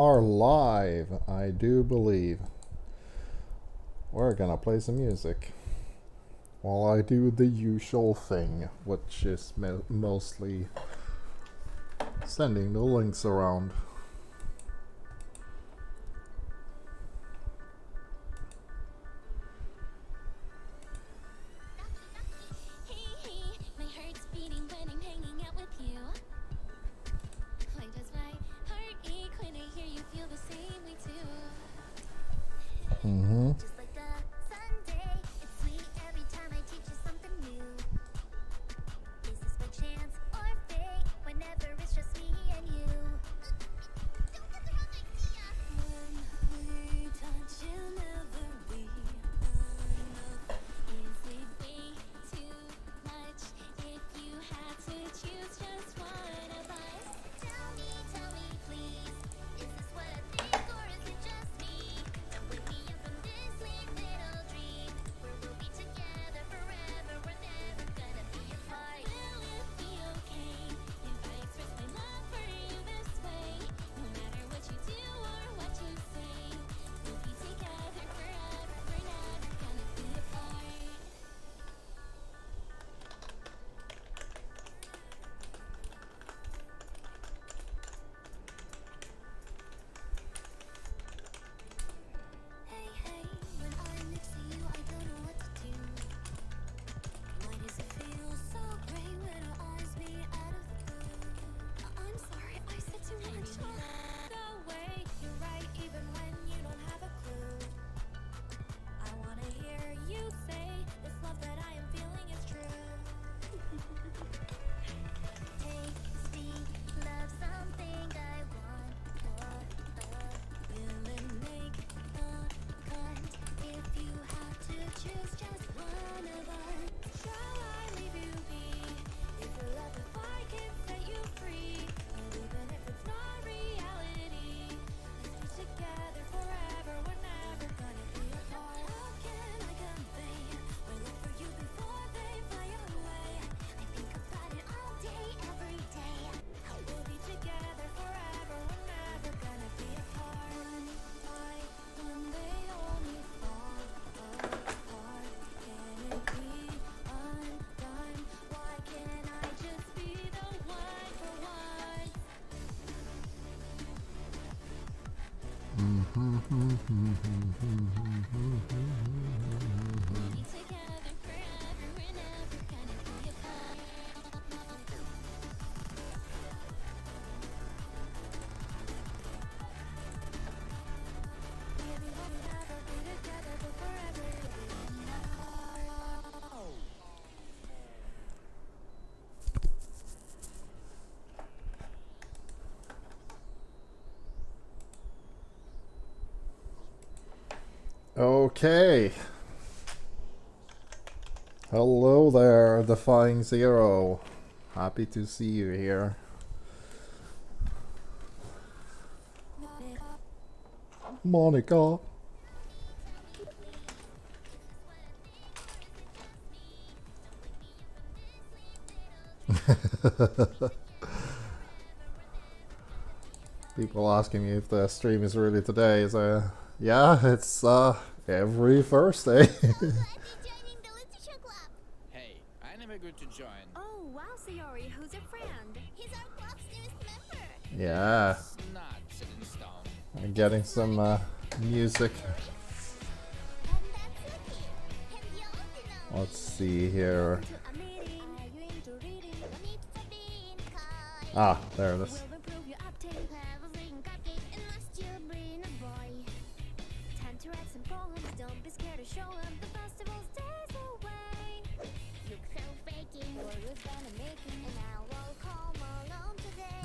Are live, I do believe. We're gonna play some music while I do the usual thing, which is mostly sending the links around. Mm-hmm. Okay. Hello there, Defying Zero. Happy to see you here. Monika. People asking me if the stream is really today. So, yeah, it's every Thursday. Hey, I never good to join. Oh, wow, Sayori, who's your friend? He's our club's newest member. Yeah, It's not set in stone. I'm getting some music. Let's see here. Ah, there it is.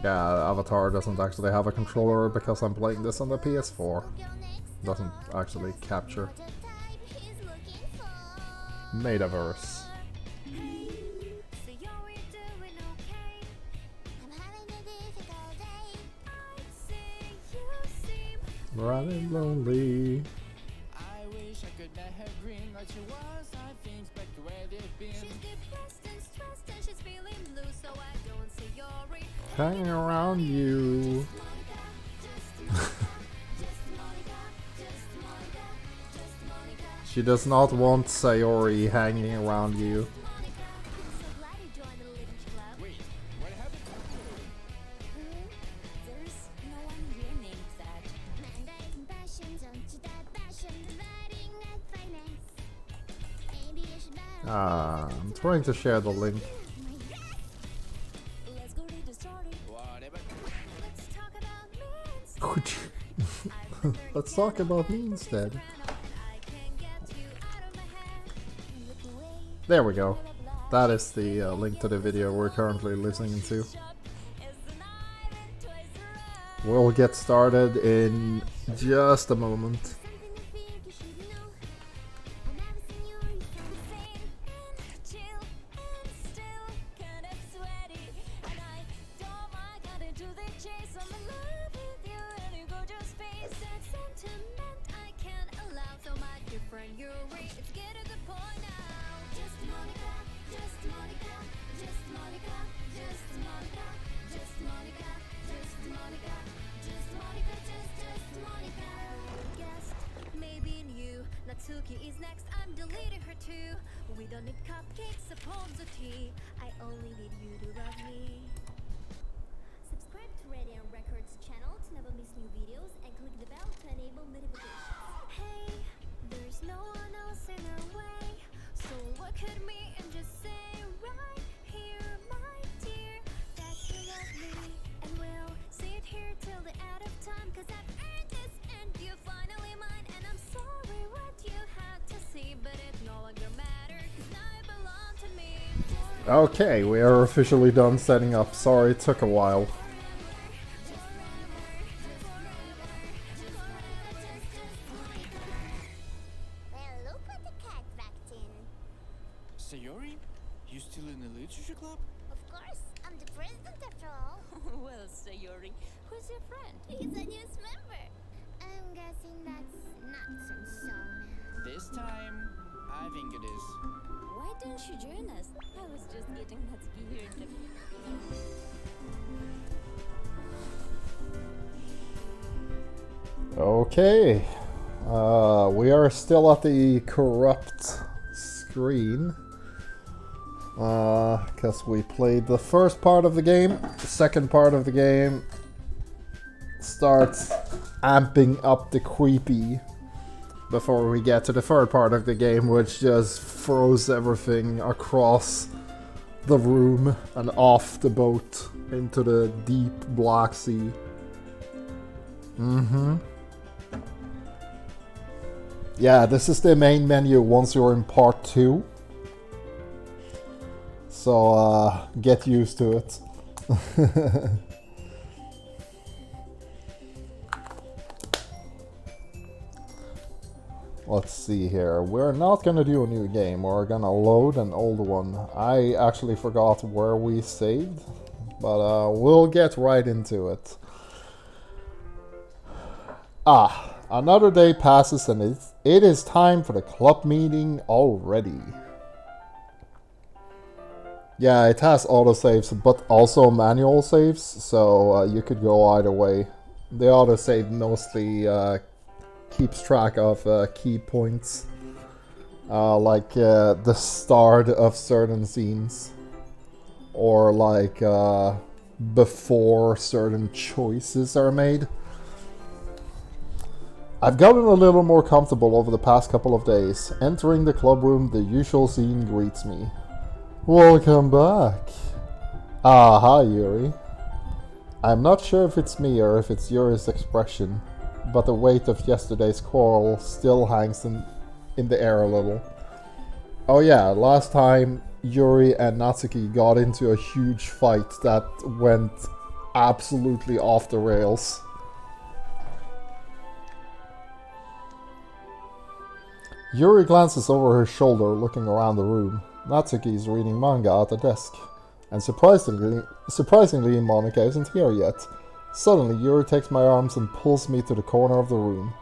Yeah, Avatar doesn't actually have a controller because I'm playing this on the PS4. Doesn't actually capture Metaverse. Running lonely. I wish I could let her green like she was. I think back to where they've been. She's depressed and stressed and she's feeling blue, so I don't say you're Hanging around you. She does not want Sayori hanging around you. So glad you joined the Little Club. Wait, what happened? There's no one here named that. Mandate passion, don't you that passion, dividing that finance. Maybe you should battle. I'm trying to share the link. Let's go read the story. Whatever. Let's talk about me instead. Let's talk about me instead. I can't get you out of my head. Look away. There we go. That is the link to the video we're currently listening to. We'll get started in just a moment. Something I think you should know. I've never seen you, you sound the same. And chill and still kind of sweaty. And I don't mind cutting to the chase. I'm in love with you and you go just face. That sentiment I can't allow. So much different, you're right. It's get a good point now. Just Monika, just Monika, just Monika, just Monika, just Monika, just Monika, just Monika, just Monika. Guessed, maybe new. Natsuki is next. I'm deleting her too. We don't need cupcakes, spoons, or tea. I only need you to love me. Subscribe to Radiant Records channel to never miss new videos and click the bell to enable notifications. Hey, there's no one else in our way. So look at me and just say right here, my dear, that you love me. And we'll sit here till the end of time. Cause I've earned this and you're finally mine. And I'm sorry what you had to see, but it no longer matters. Cause now you belong to me. Okay, we are officially done setting up. Sorry, it took a while. Well, look what the cat backed in. Sayori? You still in the literature club? Of course, I'm the president after all. Well, Sayori, who's your friend? He's a newest member. I'm guessing that's not Song. This time, I think it is. Why don't you join us? I was just getting Natsuki here in the... Okay. We are still at the corrupt screen. Because we played the first part of the game. The second part of the game starts amping up the creepy before we get to the third part of the game, which just throws everything across the room and off the boat into the deep Black Sea. Yeah, this is the main menu once you're in part 2. So, get used to it. Let's see here. We're not gonna do a new game. We're gonna load an old one. I actually forgot where we saved, but we'll get right into it. Another day passes and it is time for the club meeting already. Yeah, it has autosaves, but also manual saves, so you could go either way. The autosave mostly keeps track of key points, like the start of certain scenes, or like before certain choices are made. I've gotten a little more comfortable over the past couple of days. Entering the club room, the usual scene greets me. Welcome back. Hi, Yuri. I'm not sure if it's me or if it's Yuri's expression, but the weight of yesterday's quarrel still hangs in the air a little. Oh yeah, last time Yuri and Natsuki got into a huge fight that went absolutely off the rails. Yuri glances over her shoulder, looking around the room. Natsuki is reading manga at the desk. And surprisingly, Monika isn't here yet. Suddenly, Yuri takes my arms and pulls me to the corner of the room.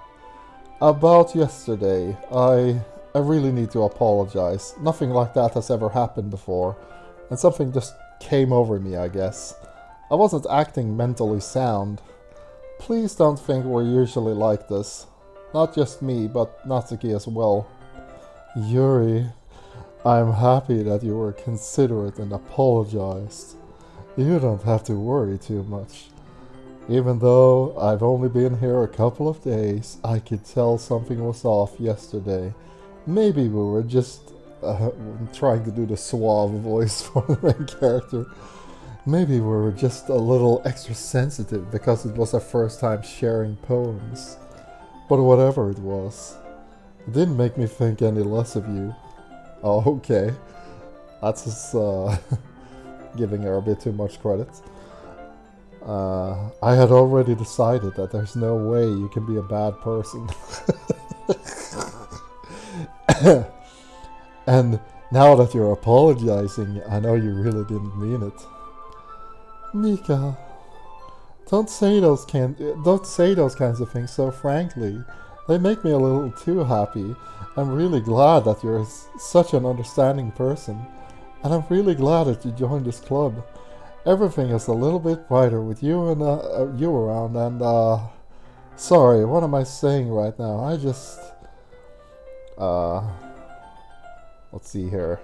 About yesterday, I really need to apologize. Nothing like that has ever happened before. And something just came over me, I guess. I wasn't acting mentally sound. Please don't think we're usually like this. Not just me, but Natsuki as well. Yuri, I'm happy that you were considerate and apologized. You don't have to worry too much. Even though I've only been here a couple of days, I could tell something was off yesterday. Maybe we were just trying to do the suave voice for the main character. Maybe we were just a little extra sensitive because it was our first time sharing poems. But whatever it was, it didn't make me think any less of you. Oh, okay. That's just giving her a bit too much credit. I had already decided that there's no way you can be a bad person. And now that you're apologizing, I know you really didn't mean it. Mika, don't say those kinds of things so frankly. They make me a little too happy. I'm really glad that you're such an understanding person. And I'm really glad that you joined this club. Everything is a little bit brighter with you and you around, and sorry, what am I saying right now? I just let's see here.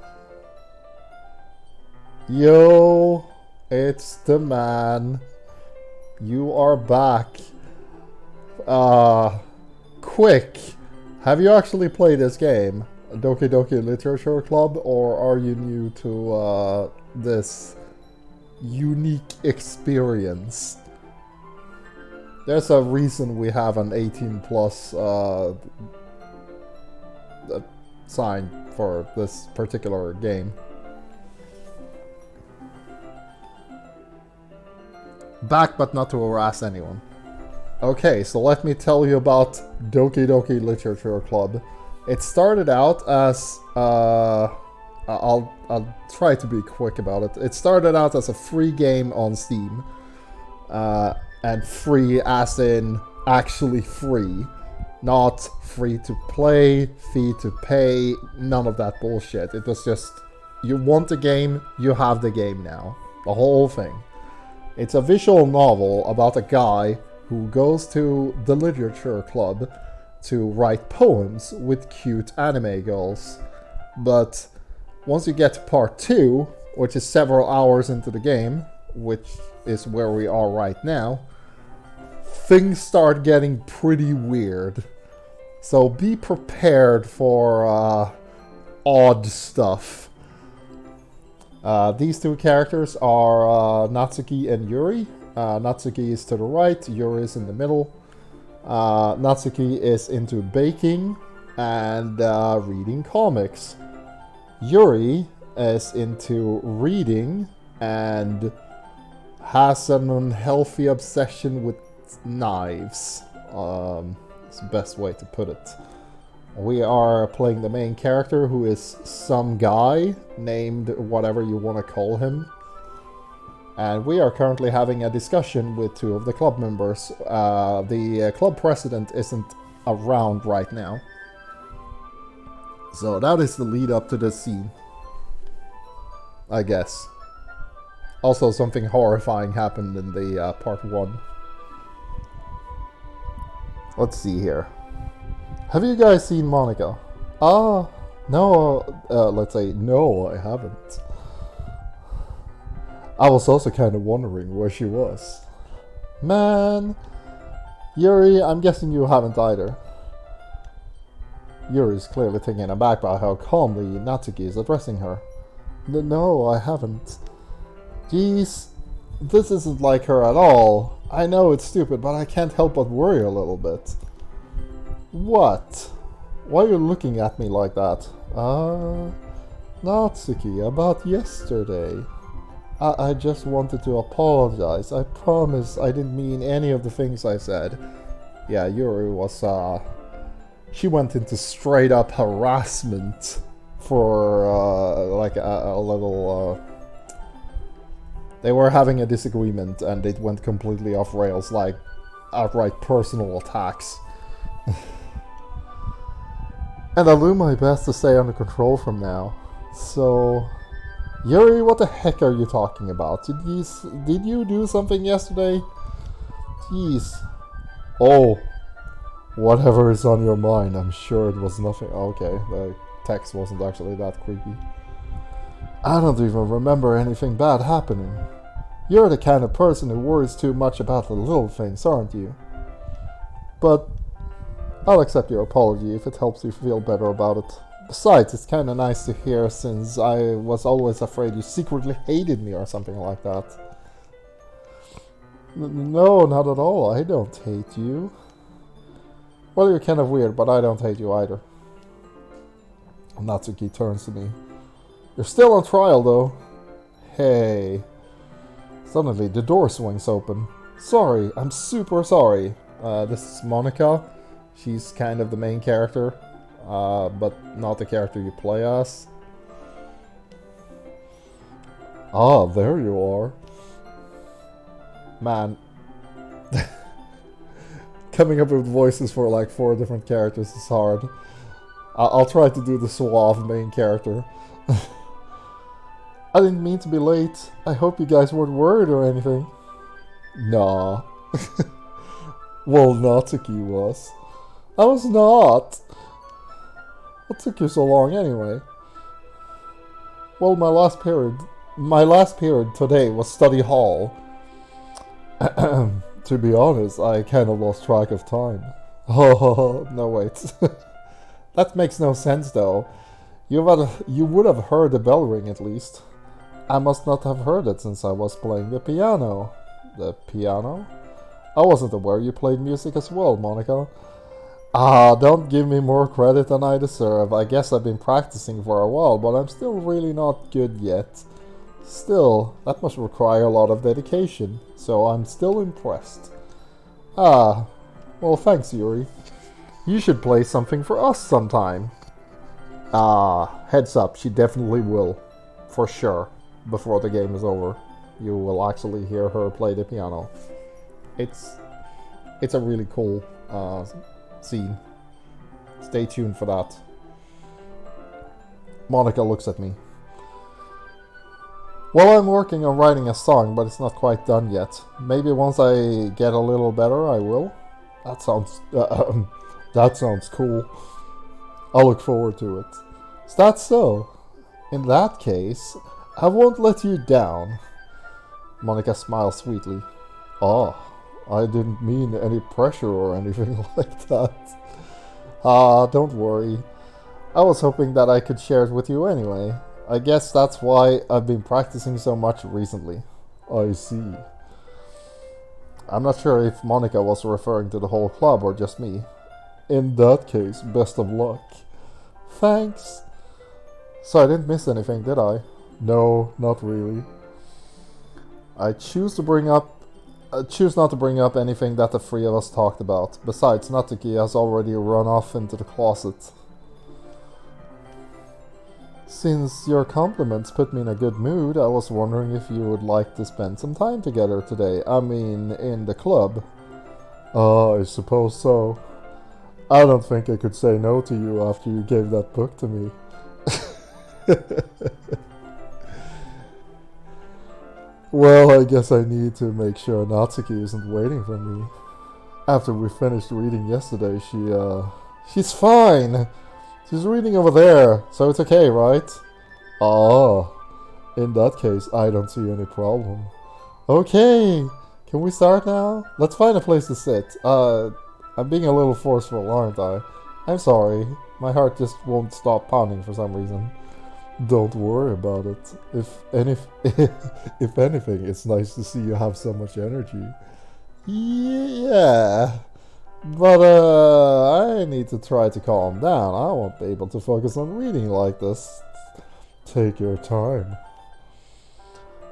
Yo, it's the man. You are back. Quick. Have you actually played this game, Doki Doki Literature Club, or are you new to this unique experience? There's a reason we have an 18 plus sign for this particular game. Back but not to harass anyone. Okay, so let me tell you about Doki Doki Literature Club. It started out as I'll try to be quick about it. It started out as a free game on Steam, and free as in actually free, not free to play, fee to pay, none of that bullshit. It was just, you want the game, you have the game now. The whole thing. It's a visual novel about a guy who goes to the literature club to write poems with cute anime girls. But once you get to part 2, which is several hours into the game, which is where we are right now, things start getting pretty weird. So be prepared for odd stuff. These two characters are Natsuki and Yuri. Natsuki is to the right, Yuri is in the middle. Natsuki is into baking and reading comics. Yuri is into reading and has an unhealthy obsession with knives. It's the best way to put it. We are playing the main character, who is some guy named whatever you want to call him. And we are currently having a discussion with 2 of the club members. The club president isn't around right now. So that is the lead up to this scene, I guess. Also, something horrifying happened in the part 1. Let's see here. Have you guys seen Monika? No, let's say, no, I haven't. I was also kind of wondering where she was. Man, Yuri, I'm guessing you haven't either. Yuri's clearly taken aback by how calmly Natsuki is addressing her. No, I haven't. Jeez, this isn't like her at all. I know it's stupid, but I can't help but worry a little bit. What? Why are you looking at me like that? Natsuki, about yesterday. I just wanted to apologize. I promise I didn't mean any of the things I said. Yeah, Yuri was, she went into straight up harassment for, like a little, they were having a disagreement and it went completely off rails, like outright personal attacks. And I'll do my best to stay under control from now. So, Yuri, what the heck are you talking about? Did you do something yesterday? Jeez. Oh, whatever is on your mind, I'm sure it was nothing. Okay, text wasn't actually that creepy. I don't even remember anything bad happening. You're the kind of person who worries too much about the little things, aren't you? But I'll accept your apology if it helps you feel better about it. Besides, it's kinda nice to hear since I was always afraid you secretly hated me or something like that. No, not at all. I don't hate you. Well, you're kind of weird, but I don't hate you either. Natsuki turns to me. You're still on trial, though. Hey. Suddenly, the door swings open. Sorry, I'm super sorry. This is Monika. She's kind of the main character, but not the character you play as. Ah, there you are. Man. Coming up with voices for like 4 different characters is hard. I'll try to do the suave main character. I didn't mean to be late. I hope you guys weren't worried or anything. Nah. Well, Natsuki was. I was not. What took you so long anyway? Well, my last period today was study hall. To be honest, I kind of lost track of time. Oh, no wait. That makes no sense though. You would have heard the bell ring at least. I must not have heard it since I was playing the piano. The piano? I wasn't aware you played music as well, Monika. Ah, don't give me more credit than I deserve. I guess I've been practicing for a while, but I'm still really not good yet. Still, that must require a lot of dedication, so I'm still impressed. Ah, well thanks, Yuri. You should play something for us sometime. Ah, heads up, she definitely will. For sure. Before the game is over, you will actually hear her play the piano. It's a really cool scene. Stay tuned for that. Monika looks at me. Well, I'm working on writing a song, but it's not quite done yet. Maybe once I get a little better, I will. That sounds cool. I'll look forward to it. Is that so? In that case, I won't let you down. Monika smiles sweetly. Oh, I didn't mean any pressure or anything like that. Ah, don't worry. I was hoping that I could share it with you anyway. I guess that's why I've been practicing so much recently. I see. I'm not sure if Monika was referring to the whole club or just me. In that case, best of luck. Thanks. So I didn't miss anything, did I? No, not really. I choose not to bring up anything that the 3 of us talked about. Besides, Natsuki has already run off into the closet. Since your compliments put me in a good mood, I was wondering if you would like to spend some time together today. I mean, in the club. I suppose so. I don't think I could say no to you after you gave that book to me. Well, I guess I need to make sure Natsuki isn't waiting for me. After we finished reading yesterday, she's fine. She's reading over there, so it's okay, right? Ah, in that case, I don't see any problem. Okay, can we start now? Let's find a place to sit. I'm being a little forceful, aren't I? I'm sorry. My heart just won't stop pounding for some reason. Don't worry about it. If anything, it's nice to see you have so much energy. Yeah. But, I need to try to calm down. I won't be able to focus on reading like this. Take your time.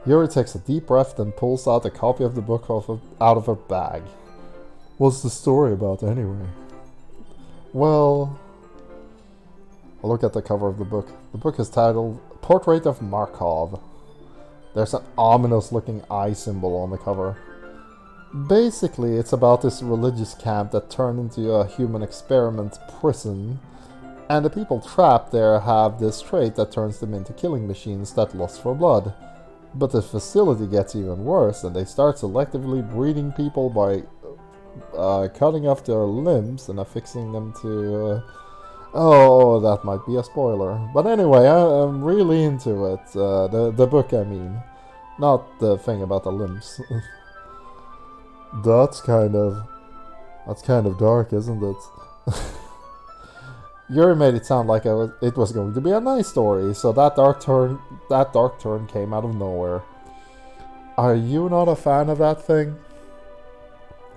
Yuri takes a deep breath and pulls out a copy of the book out of her bag. What's the story about anyway? Well, I'll look at the cover of the book. The book is titled Portrait of Markov. There's an ominous looking eye symbol on the cover. Basically, it's about this religious camp that turned into a human experiment prison, and the people trapped there have this trait that turns them into killing machines that lust for blood. But the facility gets even worse, and they start selectively breeding people by cutting off their limbs and affixing them to Oh, that might be a spoiler. But anyway, I'm really into it. The book, I mean. Not the thing about the limbs. That's kind of dark, isn't it? Yuri made it sound like it was going to be a nice story, so that dark turn came out of nowhere. Are you not a fan of that thing?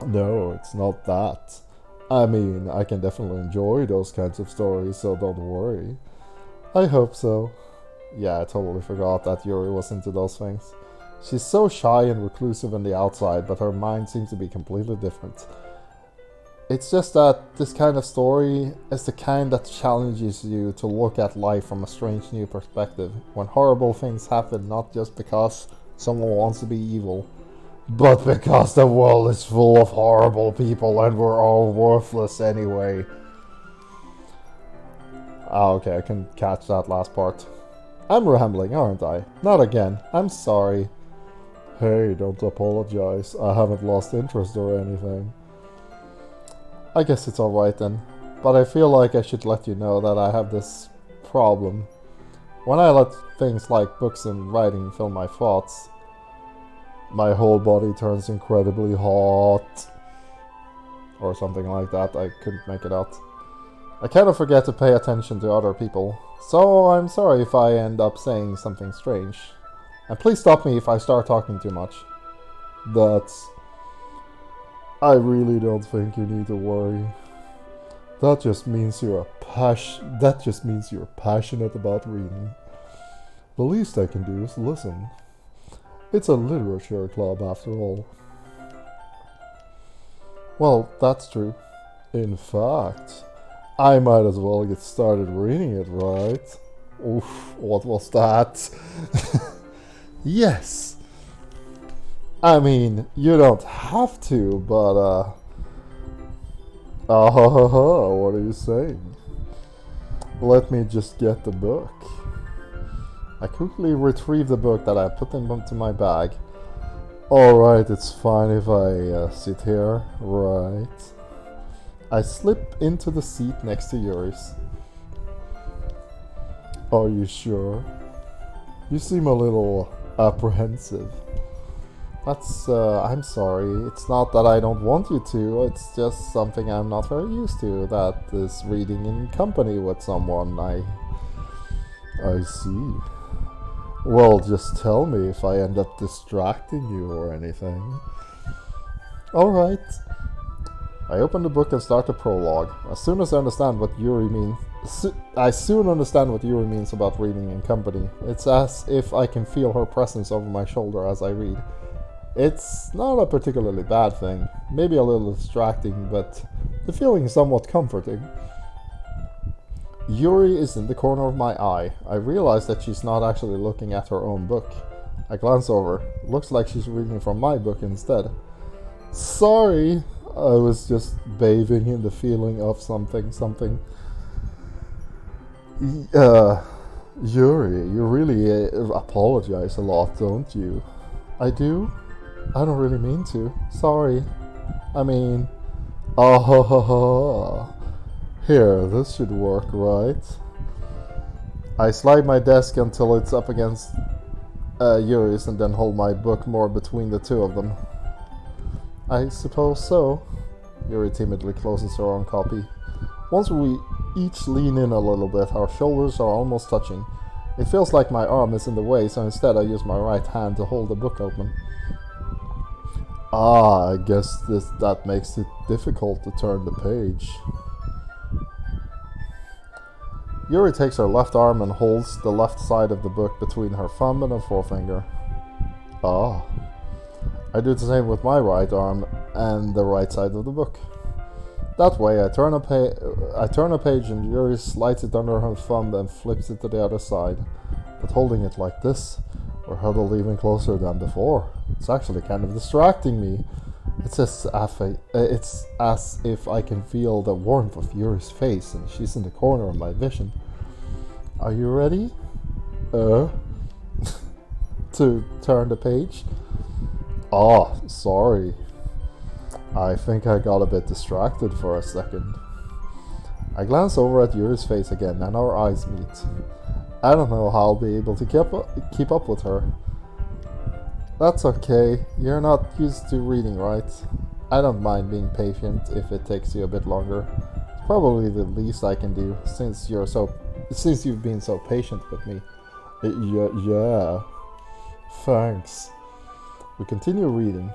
No, it's not that. I mean, I can definitely enjoy those kinds of stories, so don't worry. I hope so. Yeah, I totally forgot that Yuri was into those things. She's so shy and reclusive on the outside, but her mind seems to be completely different. It's just that this kind of story is the kind that challenges you to look at life from a strange new perspective, when horrible things happen not just because someone wants to be evil, but because the world is full of horrible people and we're all worthless anyway. Ah, okay, I can catch that last part. I'm rambling, aren't I? Not again. I'm sorry. Hey, don't apologize. I haven't lost interest or anything. I guess it's alright then. But I feel like I should let you know that I have this problem. When I let things like books and writing fill my thoughts, my whole body turns incredibly hot. Or something like that, I couldn't make it out. I kind of forget to pay attention to other people, so I'm sorry if I end up saying something strange. And please stop me if I start talking too much. I really don't think you need to worry. That just means you're passionate about reading. The least I can do is listen. It's a literature club after all. Well, that's true. In fact, I might as well get started reading it, right? Oof, what was that? Yes! I mean, you don't have to, but what are you saying? Let me just get the book. I quickly retrieve the book that I put into my bag. Alright, it's fine if I sit here, right? I slip into the seat next to yours. Are you sure? You seem a little apprehensive. I'm sorry. It's not that I don't want you to, it's just something I'm not very used to. That is reading in company with someone. I see. Well, just tell me if I end up distracting you or anything. Alright. I open the book and start the prologue. I soon understand what Yuri means about reading in company. It's as if I can feel her presence over my shoulder as I read. It's not a particularly bad thing, maybe a little distracting, but the feeling is somewhat comforting. Yuri is in the corner of my eye. I realize that she's not actually looking at her own book. I glance over. Looks like she's reading from my book instead. Sorry, I was just bathing in the feeling of something. Yuri, you really apologize a lot, don't you? I do? I don't really mean to. Sorry. I mean... Here, this should work, right? I slide my desk until it's up against Yuri's and then hold my book more between the two of them. I suppose so. Yuri timidly closes her own copy. Once we each lean in a little bit, our shoulders are almost touching. It feels like my arm is in the way, so instead I use my right hand to hold the book open. I guess that makes it difficult to turn the page. Yuri takes her left arm and holds the left side of the book between her thumb and her forefinger. I do the same with my right arm and the right side of the book. That way, I turn a page and Yuri slides it under her thumb and flips it to the other side. But holding it like this, we're huddled even closer than before. It's actually kind of distracting me. It's as if I can feel the warmth of Yuri's face and she's in the corner of my vision. Are you ready? To turn the page? Sorry. I think I got a bit distracted for a second. I glance over at Yuri's face again and our eyes meet. I don't know how I'll be able to keep up with her. That's okay. You're not used to reading, right? I don't mind being patient if it takes you a bit longer. It's probably the least I can do since you've been so patient with me. Yeah. Thanks. We continue reading.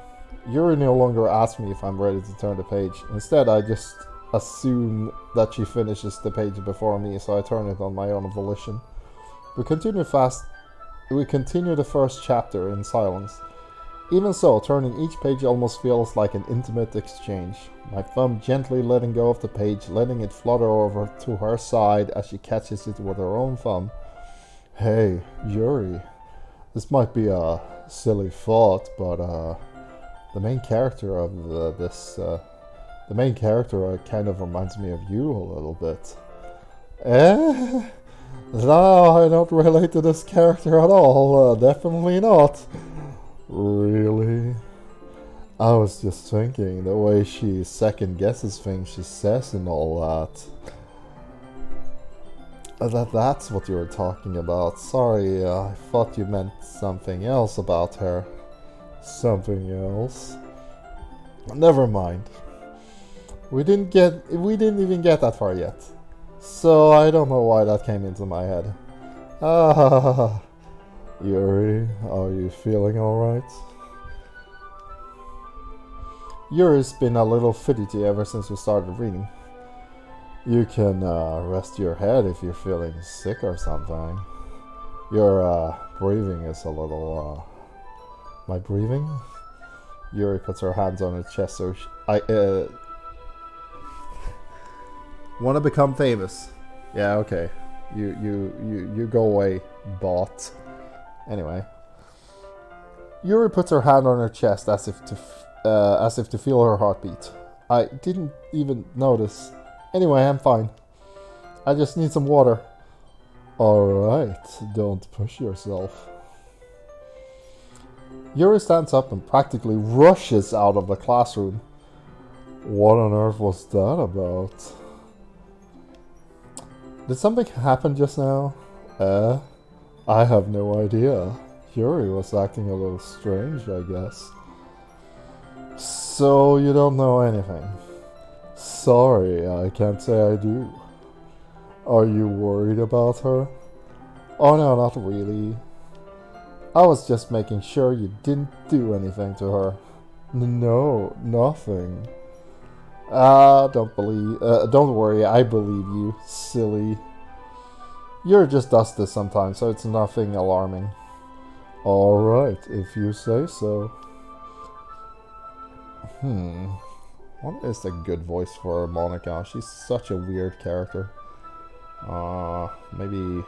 Yuri no longer asks me if I'm ready to turn the page. Instead, I just assume that she finishes the page before me, so I turn it on my own volition. We continue the first chapter in silence. Even so, turning each page almost feels like an intimate exchange. My thumb gently letting go of the page, letting it flutter over to her side as she catches it with her own thumb. Hey, Yuri. This might be a silly thought, but the main character of the main character kind of reminds me of you a little bit. No, I don't relate to this character at all. Definitely not. Really? I was just thinking the way she second guesses things she says and all that. That's what you were talking about. Sorry, I thought you meant something else about her. Something else? Never mind. We didn't even get that far yet. So I don't know why that came into my head. Yuri, are you feeling alright? Yuri's been a little fidgety ever since we started reading. You can rest your head if you're feeling sick or something. Your breathing is a little... My breathing? Yuri puts her hands on her chest so want to become famous. Yeah, okay. You go away, bot. Anyway. Yuri puts her hand on her chest as if to feel her heartbeat. I didn't even notice. Anyway, I'm fine. I just need some water. Alright, don't push yourself. Yuri stands up and practically rushes out of the classroom. What on earth was that about? Did something happen just now? I have no idea. Yuri was acting a little strange, I guess. So you don't know anything? Sorry, I can't say I do. Are you worried about her? Oh no, not really. I was just making sure you didn't do anything to her. No, nothing. Don't worry, I believe you, silly. You're just does this sometimes, so it's nothing alarming. Alright, if you say so. What is a good voice for Monika? She's such a weird character. Maybe...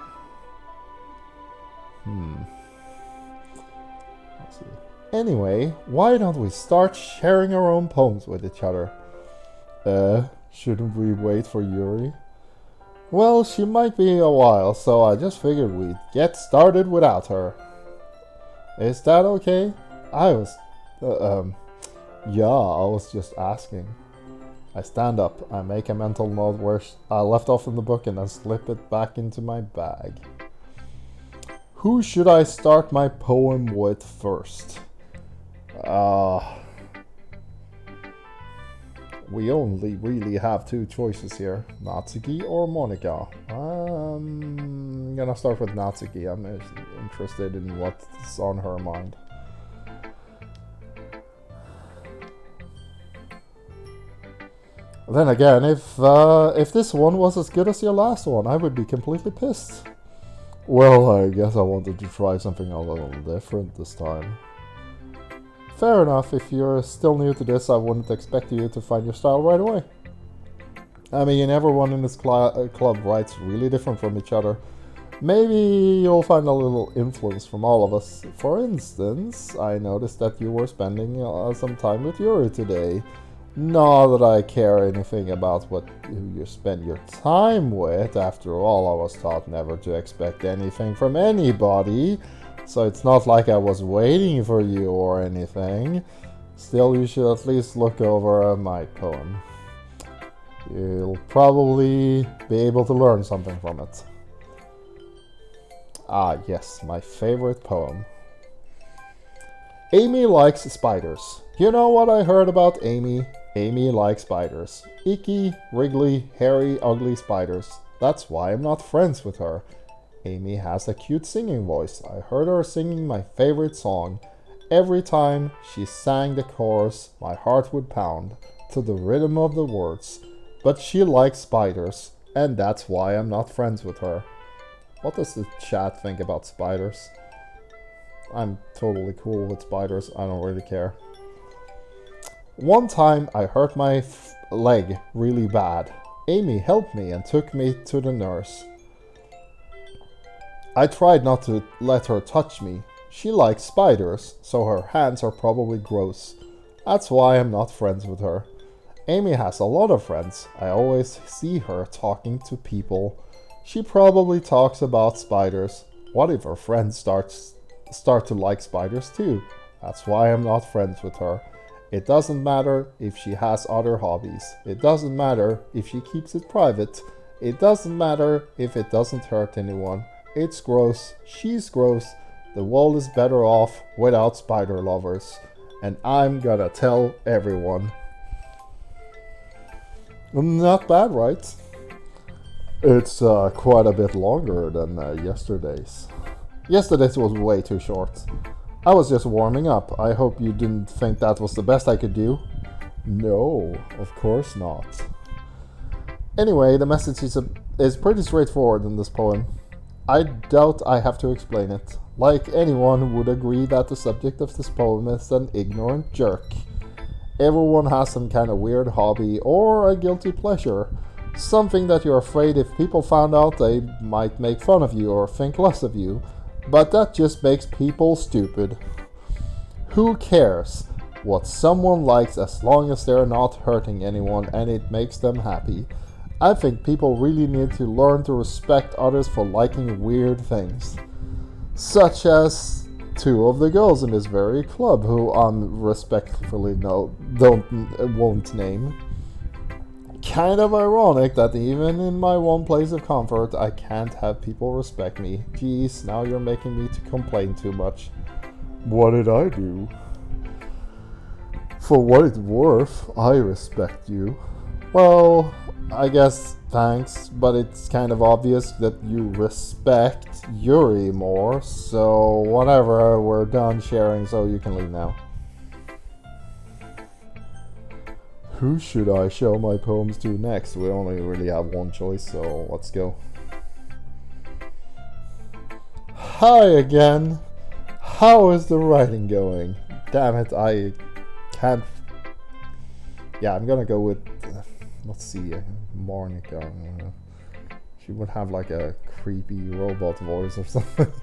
Let's see. Anyway, why don't we start sharing our own poems with each other? Shouldn't we wait for Yuri? Well, she might be a while, so I just figured we'd get started without her. Is that okay? Yeah, I was just asking. I stand up, I make a mental note where I left off in the book and then slip it back into my bag. Who should I start my poem with first? We only really have two choices here, Natsuki or Monika. I'm gonna start with Natsuki. I'm interested in what's on her mind. Then again, if this one was as good as your last one, I would be completely pissed. Well, I guess I wanted to try something a little different this time. Fair enough, if you're still new to this, I wouldn't expect you to find your style right away. I mean, everyone in this club writes really different from each other. Maybe you'll find a little influence from all of us. For instance, I noticed that you were spending some time with Yuri today. Not that I care anything about who you spend your time with. After all, I was taught never to expect anything from anybody. So it's not like I was waiting for you or anything. Still, you should at least look over my poem. You'll probably be able to learn something from it. Ah, yes, my favorite poem. Amy likes spiders. You know what I heard about Amy? Amy likes spiders. Icky, wriggly, hairy, ugly spiders. That's why I'm not friends with her. Amy has a cute singing voice. I heard her singing my favorite song. Every time she sang the chorus, my heart would pound to the rhythm of the words. But she likes spiders, and that's why I'm not friends with her. What does the chat think about spiders? I'm totally cool with spiders, I don't really care. One time I hurt my leg really bad. Amy helped me and took me to the nurse. I tried not to let her touch me. She likes spiders, so her hands are probably gross. That's why I'm not friends with her. Amy has a lot of friends. I always see her talking to people. She probably talks about spiders. What if her friends start to like spiders too? That's why I'm not friends with her. It doesn't matter if she has other hobbies. It doesn't matter if she keeps it private. It doesn't matter if it doesn't hurt anyone. It's gross. She's gross. The world is better off without spider lovers. And I'm gonna tell everyone. Not bad, right? It's quite a bit longer than yesterday's. Yesterday's was way too short. I was just warming up. I hope you didn't think that was the best I could do. No, of course not. Anyway, the message is pretty straightforward in this poem. I doubt I have to explain it. Like anyone would agree that the subject of this poem is an ignorant jerk. Everyone has some kind of weird hobby or a guilty pleasure. Something that you're afraid if people found out they might make fun of you or think less of you. But that just makes people stupid. Who cares what someone likes as long as they're not hurting anyone and it makes them happy? I think people really need to learn to respect others for liking weird things. Such as two of the girls in this very club who respectfully won't name. Kind of ironic that even in my one place of comfort, I can't have people respect me. Geez, now you're making me to complain too much. What did I do? For what it's worth, I respect you. Well, I guess thanks, but it's kind of obvious that you respect Yuri more, so whatever, we're done sharing, so you can leave now. Who should I show my poems to next? We only really have one choice, so let's go. Hi again! How is the writing going? Damn it, I can't... Yeah, I'm gonna go with... let's see, Monika. She would have like a creepy robot voice or something.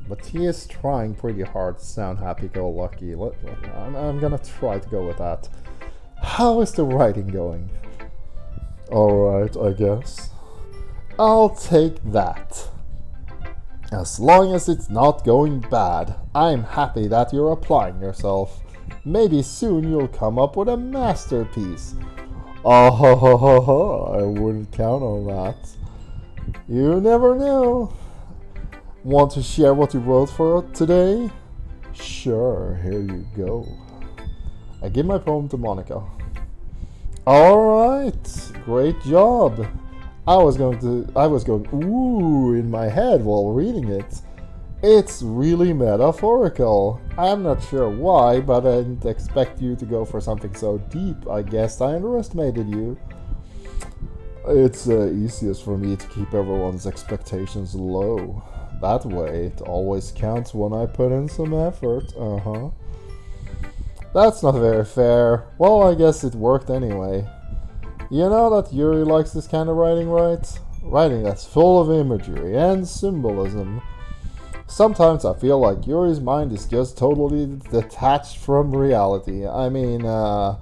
But he is trying pretty hard to sound happy-go-lucky. I'm gonna try to go with that. How is the writing going? Alright, I guess. I'll take that. As long as it's not going bad, I'm happy that you're applying yourself. Maybe soon you'll come up with a masterpiece. Oh, I wouldn't count on that. You never know. Want to share what you wrote for today? Sure, here you go. I give my poem to Monika. Alright, great job. I was going ooh in my head while reading it. It's really metaphorical. I'm not sure why, but I didn't expect you to go for something so deep. I guess I underestimated you. It's easiest for me to keep everyone's expectations low. That way, it always counts when I put in some effort. That's not very fair. Well, I guess it worked anyway. You know that Yuri likes this kind of writing, right? Writing that's full of imagery and symbolism. Sometimes I feel like Yuri's mind is just totally detached from reality. I mean, I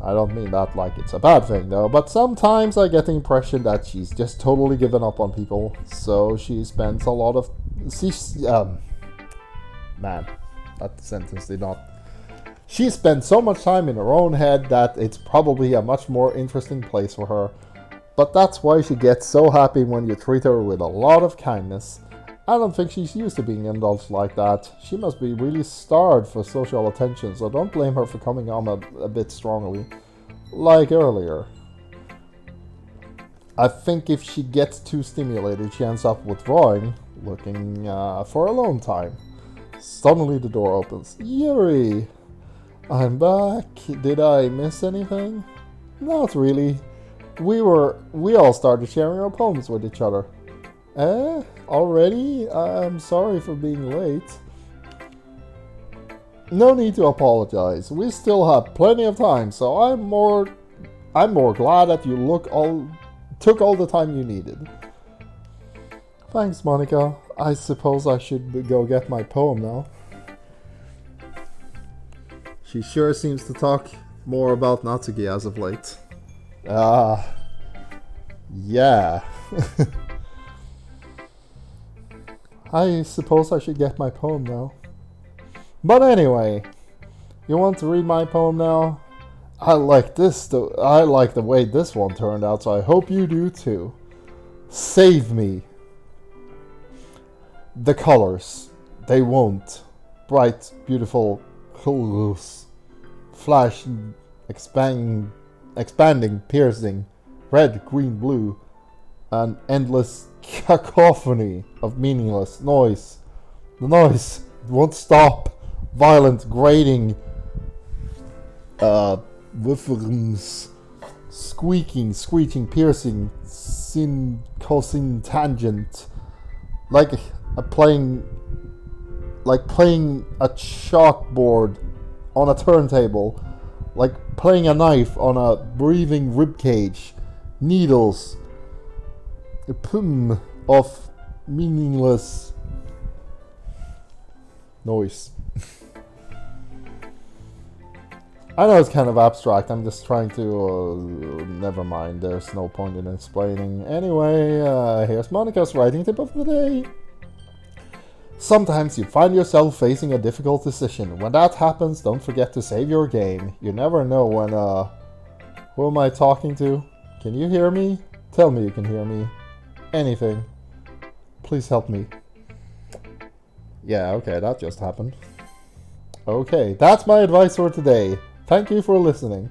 don't mean that like it's a bad thing though, but sometimes I get the impression that she's just totally given up on people. So she spends a lot of... man, that sentence did not She spent so much time in her own head that it's probably a much more interesting place for her. But that's why she gets so happy when you treat her with a lot of kindness. I don't think she's used to being indulged like that. She must be really starved for social attention, so don't blame her for coming on a bit strongly. Like earlier. I think if she gets too stimulated, she ends up withdrawing, looking for alone time. Suddenly the door opens. Yuri! I'm back. Did I miss anything? Not really. We all started sharing our poems with each other. Already? I'm sorry for being late. No need to apologize. We still have plenty of time, so I'm more glad that you took all the time you needed. Thanks, Monika. I suppose I should go get my poem now. She sure seems to talk more about Natsuki as of late. Yeah. I suppose I should get my poem now. But anyway, you want to read my poem now? I like the way this one turned out, so I hope you do too. Save me. The colors, they won't. Bright, beautiful colors. Flash, expanding, piercing. Red, green, blue. An endless cacophony of meaningless noise. The noise won't stop. Violent, grating, whifferings, squeaking, screeching, piercing, cosine tangent, like playing a chalkboard on a turntable, like playing a knife on a breathing ribcage, needles, a pum of meaningless noise. I know it's kind of abstract, I'm just trying to... never mind, there's no point in explaining. Anyway, here's Monika's writing tip of the day. Sometimes you find yourself facing a difficult decision. When that happens, don't forget to save your game. You never know when, who am I talking to? Can you hear me? Tell me you can hear me. Anything. Please help me. Yeah, okay, that just happened. Okay, that's my advice for today. Thank you for listening.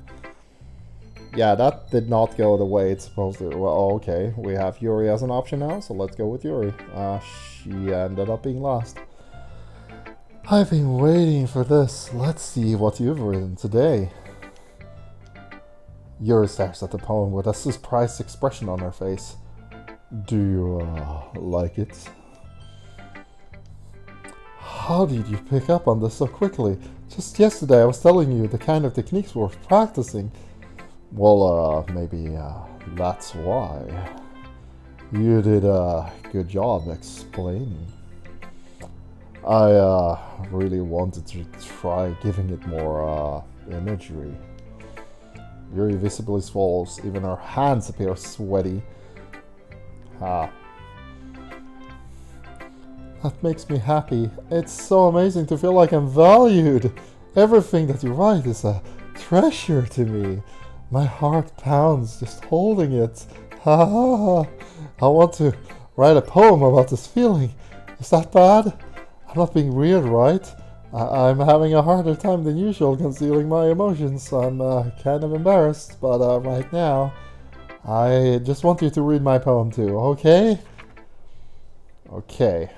Yeah, that did not go the way it's supposed to. Well, okay, we have Yuri as an option now, so let's go with Yuri. She ended up being last. I've been waiting for this. Let's see what you've written today. Yuri stares at the poem with a surprised expression on her face. Do you, like it? How did you pick up on this so quickly? Just yesterday I was telling you the kind of techniques we're practicing. Well, maybe that's why. You did a good job explaining. I really wanted to try giving it more imagery. Yuri visibly swallows, even her hands appear sweaty. That makes me happy. It's so amazing to feel like I'm valued. Everything that you write is a treasure to me. My heart pounds just holding it. I want to write a poem about this feeling. Is that bad? I'm not being weird, right? I'm having a harder time than usual concealing my emotions. I'm kind of embarrassed, but right now, I just want you to read my poem too, okay? Okay.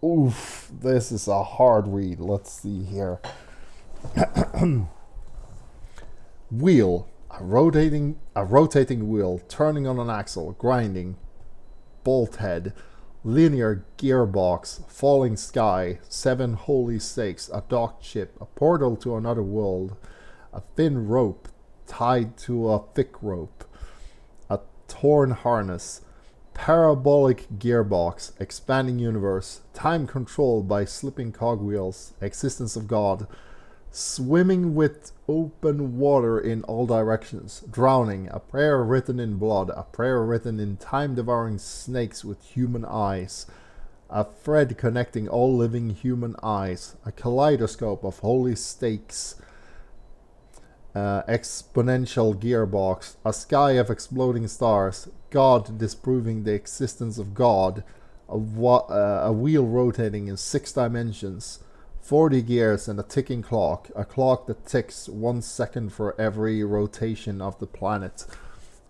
Oof, this is a hard read. Let's see here. Wheel. A rotating wheel, turning on an axle, grinding. Bolt head. Linear gearbox, falling sky, 7 holy stakes, a docked ship, a portal to another world, a thin rope tied to a thick rope, a torn harness, parabolic gearbox, expanding universe, time controlled by slipping cogwheels, existence of God, swimming with open water in all directions, drowning, a prayer written in blood, a prayer written in time-devouring snakes with human eyes, a thread connecting all living human eyes, a kaleidoscope of holy stakes, exponential gearbox, a sky of exploding stars, God disproving the existence of God, a wheel rotating in 6 dimensions, 40 gears and a ticking clock, a clock that ticks 1 second for every rotation of the planet,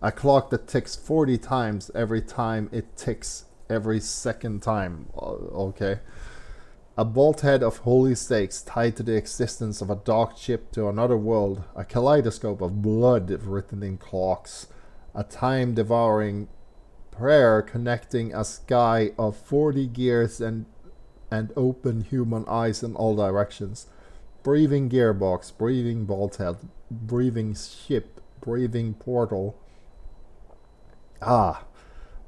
a clock that ticks 40 times every time it ticks every second time. Okay. A bolt head of holy stakes tied to the existence of a docked ship to another world, a kaleidoscope of blood written in clocks, a time-devouring prayer connecting a sky of 40 gears and open human eyes in all directions, breathing gearbox, breathing bolt head, breathing ship, breathing portal.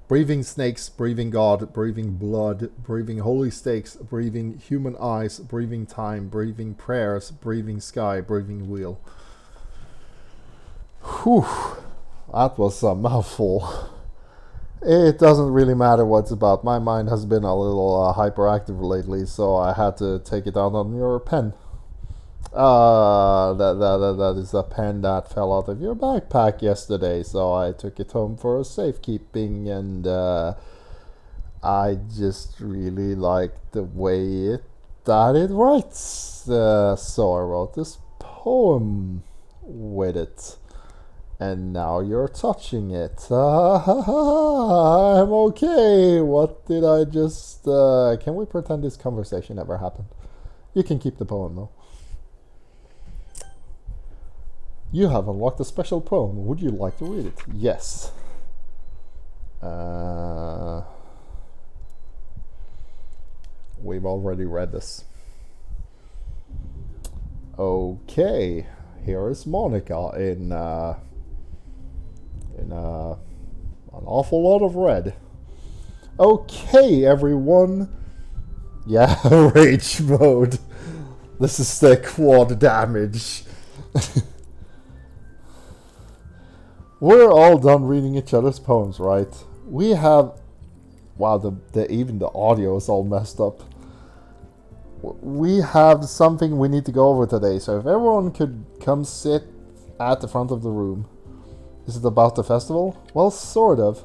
Breathing snakes, breathing God, breathing blood, breathing holy stakes, breathing human eyes, breathing time, breathing prayers, breathing sky, breathing wheel. Whew, that was a mouthful. It doesn't really matter what it's about. My mind has been a little hyperactive lately, so I had to take it out on your pen. That is a pen that fell out of your backpack yesterday, so I took it home for safekeeping, and I just really like the way that it writes. So I wrote this poem with it, and now you're touching it. I'm okay. What did I just... can we pretend this conversation never happened? You can keep the poem, though. You have unlocked a special poem. Would you like to read it? Yes. We've already read this. Okay. Here is Monika in an awful lot of red. Okay, everyone. Yeah, rage mode. This is the quad damage. We're all done reading each other's poems, right? We have... Wow, even the audio is all messed up. We have something we need to go over today, so if everyone could come sit at the front of the room. Is it about the festival? Well, sort of.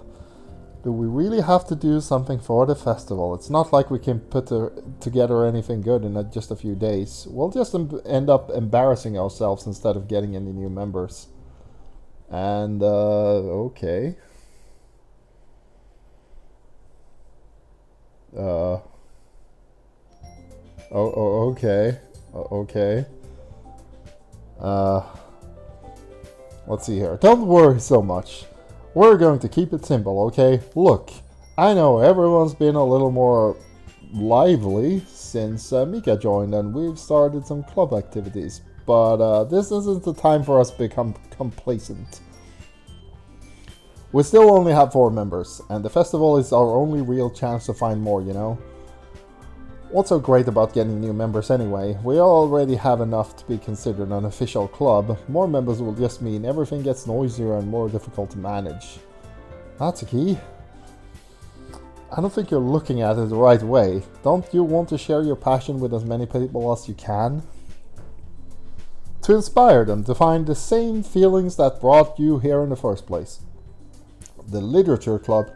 Do we really have to do something for the festival? It's not like we can put together anything good in just a few days. We'll just end up embarrassing ourselves instead of getting any new members. And, okay. Okay. Okay. Let's see here. Don't worry so much. We're going to keep it simple, okay? Look, I know everyone's been a little more lively since Mika joined and we've started some club activities. But this isn't the time for us to become complacent. We still only have 4 members, and the festival is our only real chance to find more, you know? What's so great about getting new members anyway? We already have enough to be considered an official club. More members will just mean everything gets noisier and more difficult to manage. That's a key. I don't think you're looking at it the right way. Don't you want to share your passion with as many people as you can? To inspire them to find the same feelings that brought you here in the first place. The literature club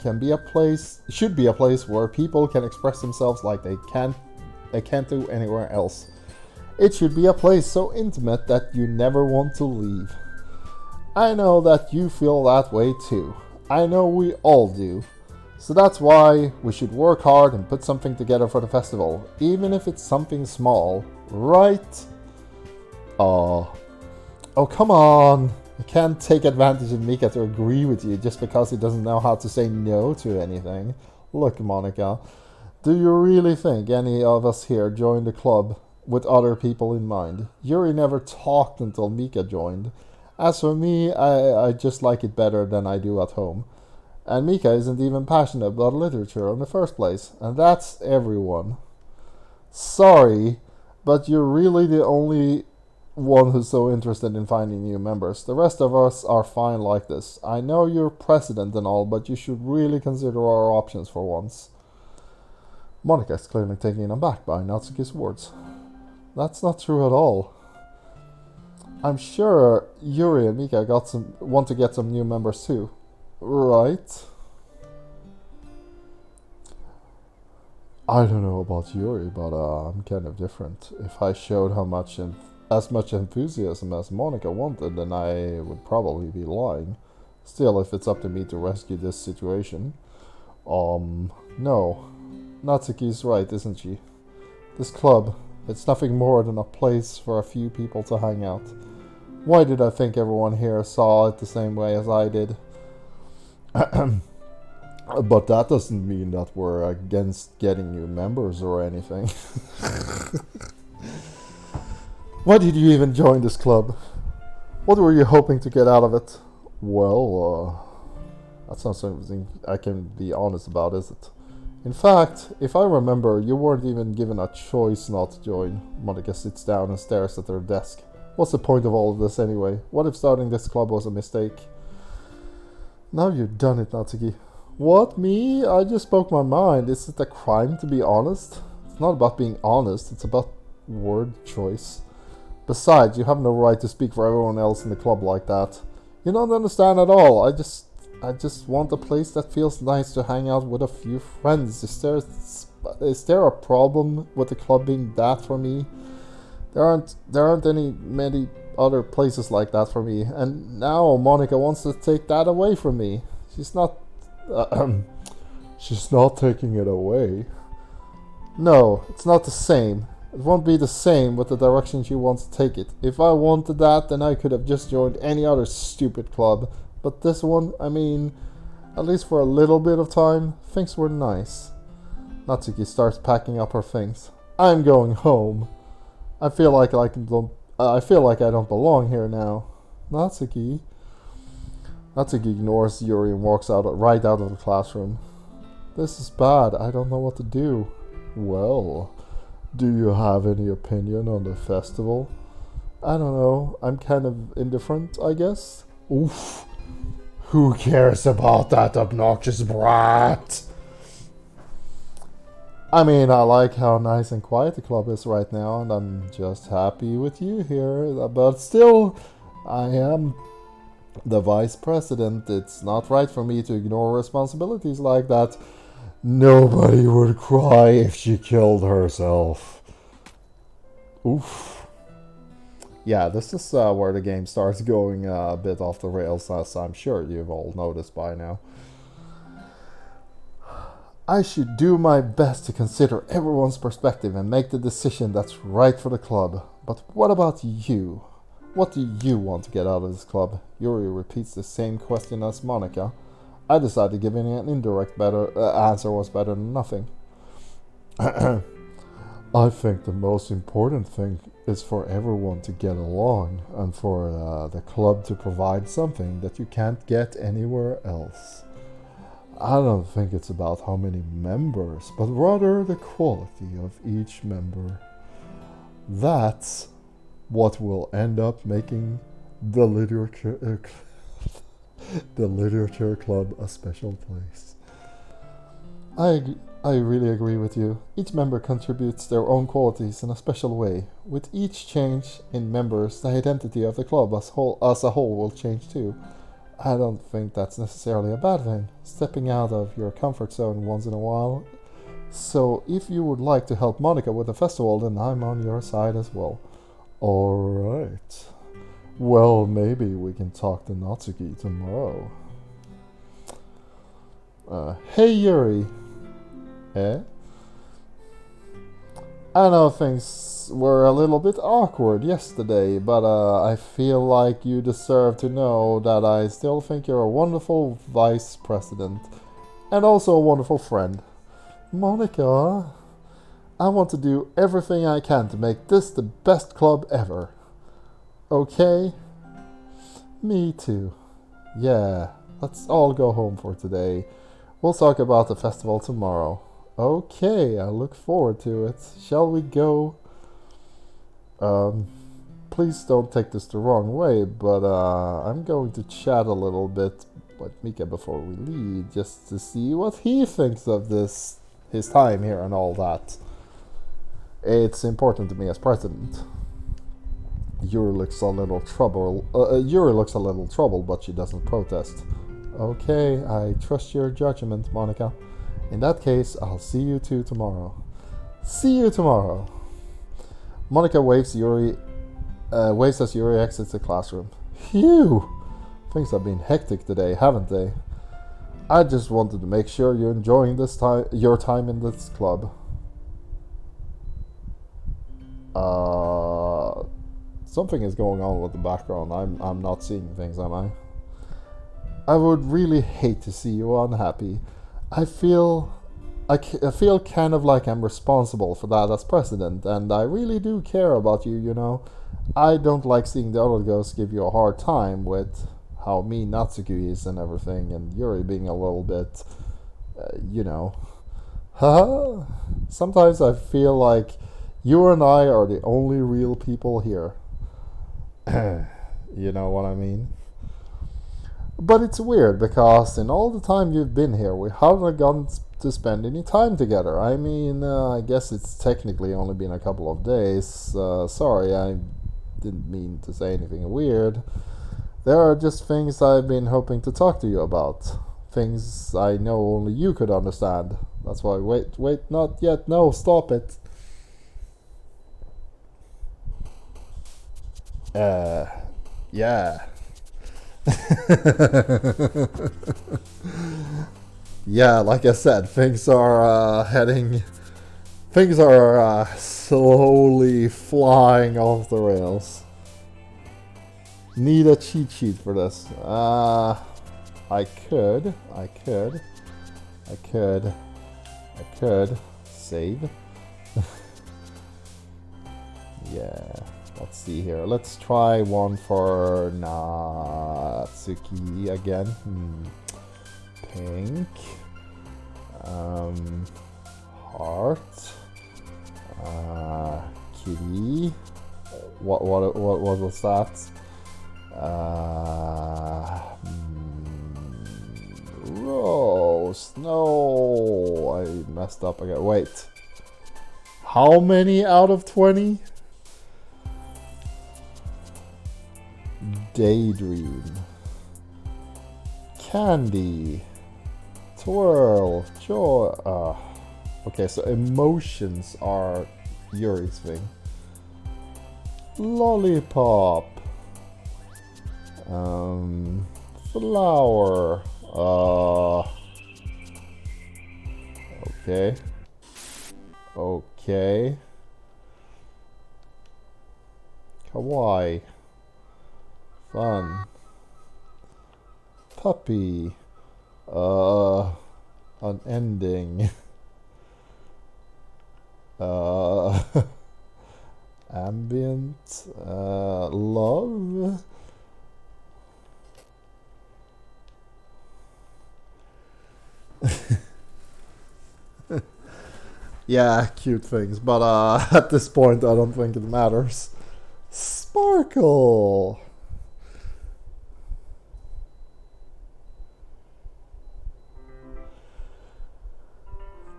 should be a place where people can express themselves like they can't do anywhere else. It should be a place so intimate that you never want to leave. I know that you feel that way too. I know we all do. So that's why we should work hard and put something together for the festival, even if it's something small, right? Oh, come on. I can't take advantage of Mika to agree with you just because he doesn't know how to say no to anything. Look, Monika, do you really think any of us here joined the club with other people in mind? Yuri never talked until Mika joined. As for me, I just like it better than I do at home. And Mika isn't even passionate about literature in the first place, and that's everyone. Sorry, but you're really the only one who's so interested in finding new members. The rest of us are fine like this. I know you're president and all, but you should really consider our options for once. Monika is clearly taken aback by Natsuki's words. That's not true at all. I'm sure Yuri and Mika want to get some new members too. Right? I don't know about Yuri, but I'm kind of different. If I showed as much enthusiasm as Monika wanted, then I would probably be lying. Still, if it's up to me to rescue this situation... no. Natsuki's right, isn't she? This club, it's nothing more than a place for a few people to hang out. Why did I think everyone here saw it the same way as I did? But that doesn't mean that we're against getting new members or anything. Why did you even join this club? What were you hoping to get out of it? Well, that's not something I can be honest about, is it? In fact, if I remember, you weren't even given a choice not to join. Monika sits down and stares at her desk. What's the point of all of this anyway? What if starting this club was a mistake? Now you've done it, Natsuki. What, me? I just spoke my mind. Is it a crime to be honest? It's not about being honest, it's about word choice. Besides, you have no right to speak for everyone else in the club like that. You don't understand at all. I just want a place that feels nice to hang out with a few friends. Is there a problem with the club being that for me? There aren't many other places like that for me. And now Monika wants to take that away from me. She's not taking it away. No, it's not the same. It won't be the same with the direction she wants to take it. If I wanted that, then I could have just joined any other stupid club. But this one, I mean, at least for a little bit of time, things were nice. Natsuki starts packing up her things. I'm going home. I feel like I don't belong here now. Natsuki ignores Yuri and walks right out of the classroom. This is bad. I don't know what to do. Well, do you have any opinion on the festival? I don't know. I'm kind of indifferent, I guess. Oof. Who cares about that obnoxious brat? I mean, I like how nice and quiet the club is right now, and I'm just happy with you here. But still, I am the vice president. It's not right for me to ignore responsibilities like that. Nobody would cry if she killed herself. Oof. Yeah, this is where the game starts going a bit off the rails, as I'm sure you've all noticed by now. I should do my best to consider everyone's perspective and make the decision that's right for the club. But what about you? What do you want to get out of this club? Yuri repeats the same question as Monika. I decided giving an indirect answer was better than nothing. I think the most important thing is for everyone to get along and for the club to provide something that you can't get anywhere else. I don't think it's about how many members, but rather the quality of each member. That's what will end up making the literature club a special place. I really agree with you. Each member contributes their own qualities in a special way. With each change in members, the identity of the club as a whole will change too. I don't think that's necessarily a bad thing, stepping out of your comfort zone once in a while. So if you would like to help Monika with the festival, then I'm on your side as well. Alright. Well, maybe we can talk to Natsuki tomorrow. Hey Yuri. Eh? I know things were a little bit awkward yesterday, but I feel like you deserve to know that I still think you're a wonderful vice president and also a wonderful friend. Monika, I want to do everything I can to make this the best club ever. Okay? Me too. Yeah, let's all go home for today. We'll talk about the festival tomorrow. Okay, I look forward to it. Shall we go? Please don't take this the wrong way, but I'm going to chat a little bit with Mika before we leave, just to see what he thinks of this his time here and all that. It's important to me as president. Yuri looks a little troubled. Yuri looks a little troubled, but she doesn't protest. Okay, I trust your judgment, Monika. In that case, I'll see you two tomorrow. See you tomorrow. Monika waves as Yuri exits the classroom. Phew! Things have been hectic today, haven't they? I just wanted to make sure you're enjoying your time in this club. Something is going on with the background. I'm not seeing things, am I? I would really hate to see you unhappy. I feel kind of like I'm responsible for that as president, and I really do care about you, you know. I don't like seeing the other girls give you a hard time with how mean Natsuki is and everything, and Yuri being a little bit, you know. Haha. Sometimes I feel like you and I are the only real people here. You know what I mean? But it's weird because in all the time you've been here, we haven't gotten to spend any time together. I mean, I guess it's technically only been a couple of days. Sorry, I didn't mean to say anything weird. There are just things I've been hoping to talk to you about. Things I know only you could understand. That's why, wait, not yet, no, stop it. Yeah. Yeah, like I said, things are slowly flying off the rails. Need a cheat sheet for this. I could save. Yeah, let's see here. Let's try one for Natsuki again. Pink. Heart. Kitty. What was that? Rose. No, I messed up again. Wait. How many out of 20? Daydream. Candy. Twirl. Joy. Okay, so emotions are Yuri's thing. Lollipop. Flower. Okay. Okay. Kawaii. Fun. Puppy. Unending. Ambient. Love. Yeah, cute things, but at this point I don't think it matters. Sparkle.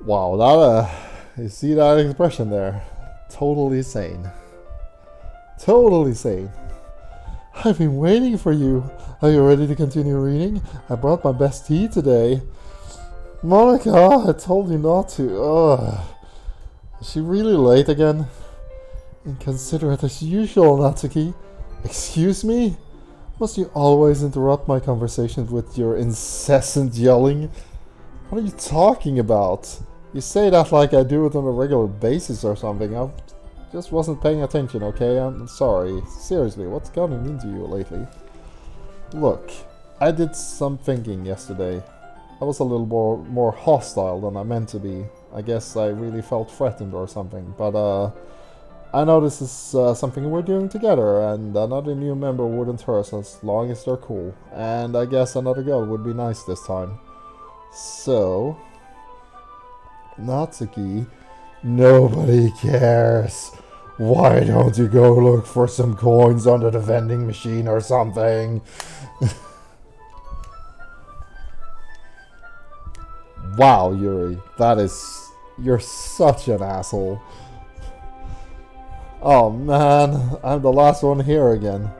Wow, that you see that expression there? Totally sane. Totally sane. I've been waiting for you. Are you ready to continue reading? I brought my best tea today. Monika, I told you not to. Ugh. Is she really late again? Inconsiderate as usual, Natsuki. Excuse me? Must you always interrupt my conversations with your incessant yelling? What are you talking about? You say that like I do it on a regular basis or something. I just wasn't paying attention, okay? I'm sorry. Seriously, what's gotten into you lately? Look, I did some thinking yesterday. I was a little more hostile than I meant to be. I guess I really felt threatened or something. But I know this is something we're doing together, and another new member wouldn't hurt as long as they're cool. And I guess another girl would be nice this time. So, Natsuki, nobody cares. Why don't you go look for some coins under the vending machine or something? Wow, Yuri, that is You're such an asshole. Oh man, I'm the last one here again.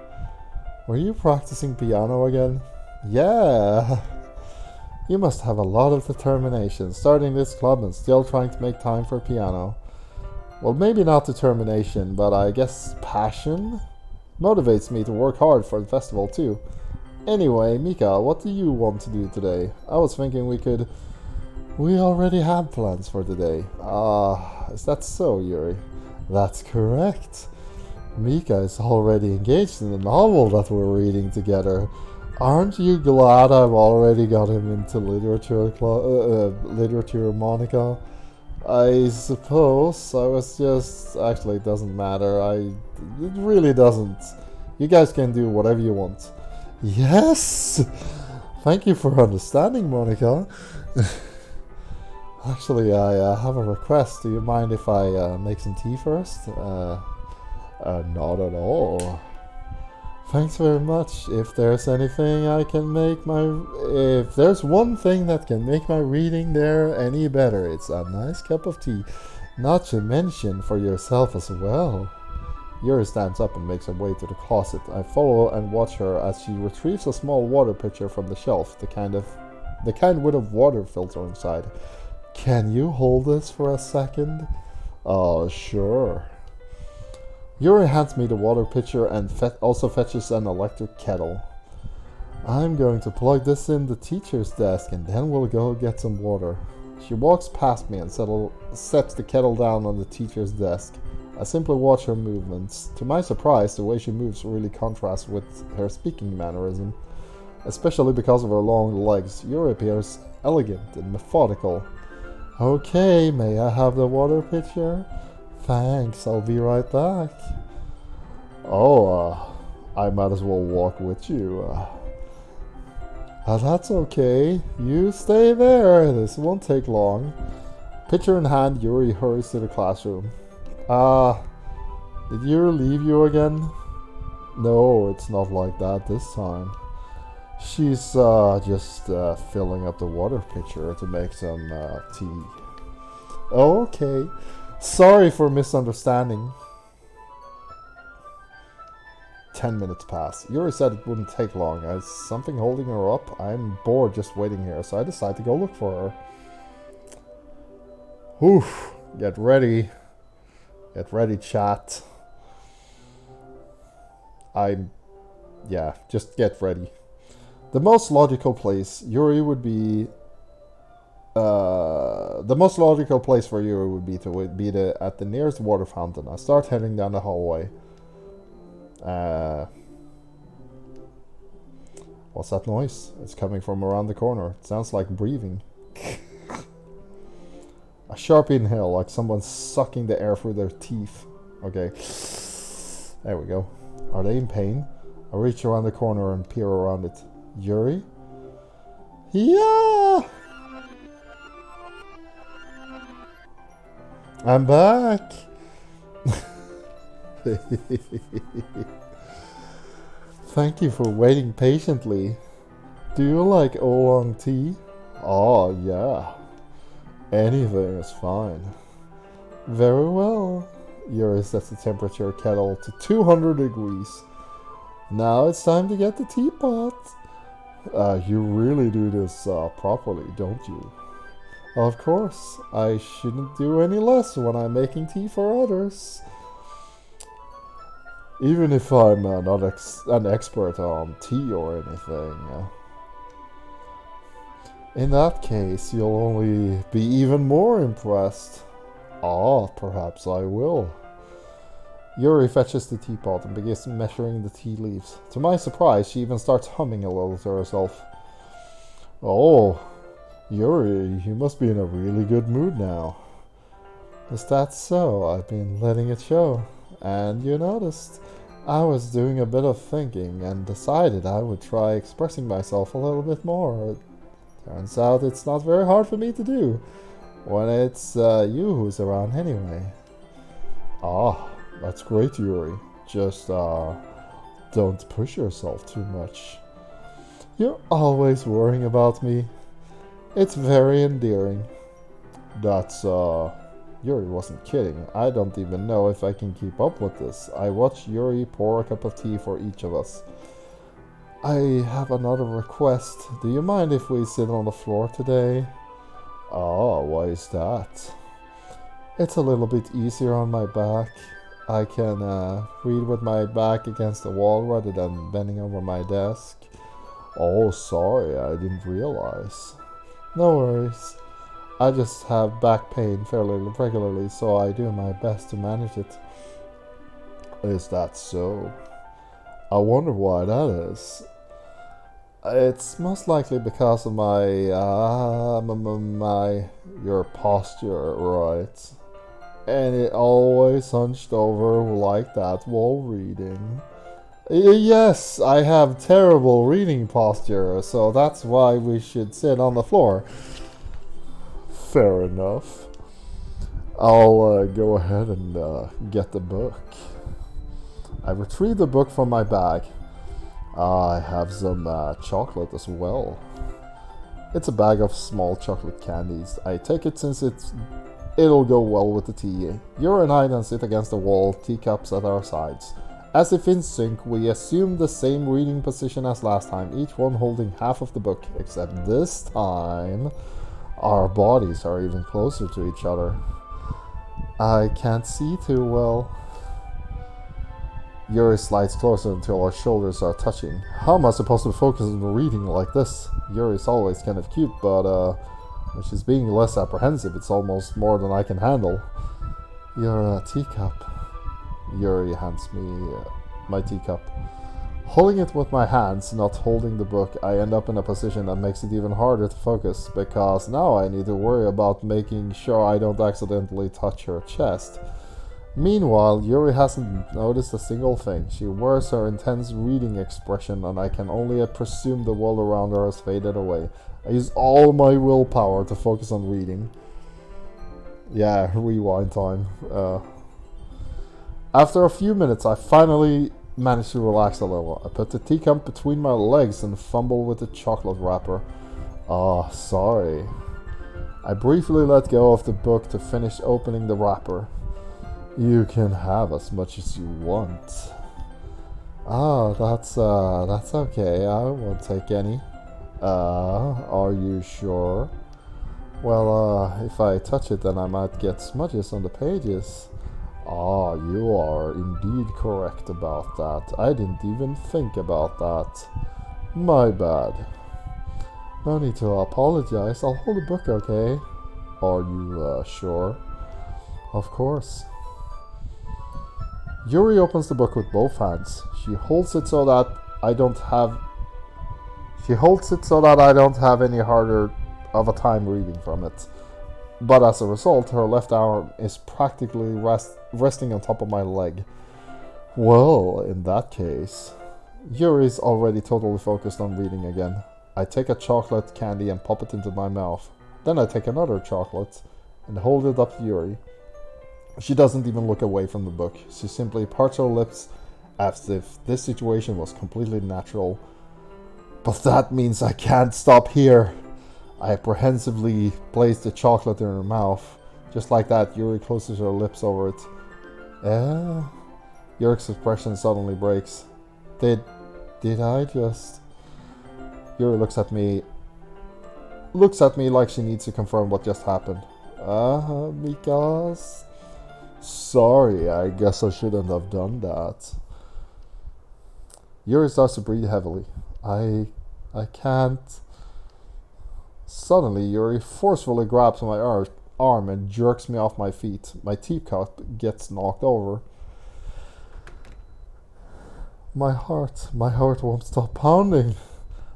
Were you practicing piano again? Yeah. You must have a lot of determination, starting this club and still trying to make time for piano. Well, maybe not determination, but I guess passion? Motivates me to work hard for the festival too. Anyway, Mika, what do you want to do today? I was thinking we already have plans for today. Is that so, Yuri? That's correct. Mika is already engaged in the novel that we're reading together. Aren't you glad I've already got him into literature, Monika? I suppose I was just... Actually, it doesn't matter. It really doesn't. You guys can do whatever you want. Yes! Thank you for understanding, Monika. Actually, I have a request. Do you mind if I make some tea first? Not at all. Thanks very much. If there's anything I can make if there's one thing that can make my reading there any better, it's a nice cup of tea. Not to mention for yourself as well. Yuri stands up and makes her way to the closet. I follow and watch her as she retrieves a small water pitcher from the shelf, the kind with a water filter inside. Can you hold this for a second? Oh, sure. Yuri hands me the water pitcher and also fetches an electric kettle. I'm going to plug this in the teacher's desk and then we'll go get some water. She walks past me and sets the kettle down on the teacher's desk. I simply watch her movements. To my surprise, the way she moves really contrasts with her speaking mannerism. Especially because of her long legs, Yuri appears elegant and methodical. Okay, may I have the water pitcher? Thanks, I'll be right back. I might as well walk with you. That's okay. You stay there. This won't take long. Pitcher in hand, Yuri hurries to the classroom. Did Yuri leave you again? No, it's not like that this time. She's just filling up the water pitcher to make some tea. Okay. Sorry for misunderstanding. 10 minutes pass. Yuri said it wouldn't take long. Is something holding her up? I'm bored just waiting here, so I decide to go look for her. Whew. Get ready. Get ready, chat. Just get ready. The most logical place Yuri would be... the most logical place for Yuri would be to be at the nearest water fountain. I start heading down the hallway. What's that noise? It's coming from around the corner. It sounds like breathing. A sharp inhale, like someone sucking the air through their teeth. Okay. There we go. Are they in pain? I reach around the corner and peer around it. Yuri? Yeah! I'm back! Thank you for waiting patiently. Do you like oolong tea? Oh, yeah. Anything is fine. Very well. Yuri sets the temperature kettle to 200 degrees. Now it's time to get the teapot. You really do this properly, don't you? Of course. I shouldn't do any less when I'm making tea for others. Even if I'm not an expert on tea or anything. In that case, you'll only be even more impressed. Ah, perhaps I will. Yuri fetches the teapot and begins measuring the tea leaves. To my surprise, she even starts humming a little to herself. Oh, Yuri, you must be in a really good mood now. Is that so? I've been letting it show. And you noticed, I was doing a bit of thinking and decided I would try expressing myself a little bit more. Turns out it's not very hard for me to do, when it's you who's around anyway. Ah, that's great, Yuri. Just, don't push yourself too much. You're always worrying about me. It's very endearing. That's, Yuri wasn't kidding. I don't even know if I can keep up with this. I watched Yuri pour a cup of tea for each of us. I have another request. Do you mind if we sit on the floor today? Oh, why is that? It's a little bit easier on my back. I can read with my back against the wall rather than bending over my desk. Oh, sorry, I didn't realize. No worries. I just have back pain fairly regularly, so I do my best to manage it. Is that so? I wonder why that is. It's most likely because of your posture, right? And it always hunched over like that while reading. Yes, I have terrible reading posture, so that's why we should sit on the floor. Fair enough. I'll go ahead and get the book. I retrieve the book from my bag. I have some chocolate as well. It's a bag of small chocolate candies. I take it since it'll go well with the tea. Yuri and I then sit against the wall, teacups at our sides. As if in sync, we assume the same reading position as last time, each one holding half of the book, except this time our bodies are even closer to each other. I can't see too well. Yuri slides closer until our shoulders are touching. How am I supposed to focus on reading like this? Yuri's always kind of cute, but when she's being less apprehensive, it's almost more than I can handle. Your teacup. Yuri hands me my teacup. Holding it with my hands, not holding the book, I end up in a position that makes it even harder to focus, because now I need to worry about making sure I don't accidentally touch her chest. Meanwhile, Yuri hasn't noticed a single thing. She wears her intense reading expression, and I can only presume the world around her has faded away. I use all my willpower to focus on reading. Yeah, rewind time. After a few minutes, I finally managed to relax a little. I put the teacup between my legs and fumble with the chocolate wrapper. Ah, sorry. I briefly let go of the book to finish opening the wrapper. You can have as much as you want. Ah, that's okay. I won't take any. Are you sure? Well, if I touch it, then I might get smudges on the pages. Ah, you are indeed correct about that. I didn't even think about that. My bad. No need to apologize. I'll hold the book, okay? Are you, sure? Of course. Yuri opens the book with both hands. She holds it so that I don't have any harder of a time reading from it. But as a result, her left arm is practically resting on top of my leg. Well, in that case, Yuri's already totally focused on reading again. I take a chocolate candy and pop it into my mouth. Then I take another chocolate and hold it up to Yuri. She doesn't even look away from the book. She simply parts her lips as if this situation was completely natural. But that means I can't stop here. I apprehensively place the chocolate in her mouth. Just like that, Yuri closes her lips over it. Yuri's expression suddenly breaks. Did I just... Yuri looks at me like she needs to confirm what just happened. Because... Sorry, I guess I shouldn't have done that. Yuri starts to breathe heavily. I can't... Suddenly, Yuri forcefully grabs my arm and jerks me off my feet. My teacup gets knocked over. My heart won't stop pounding.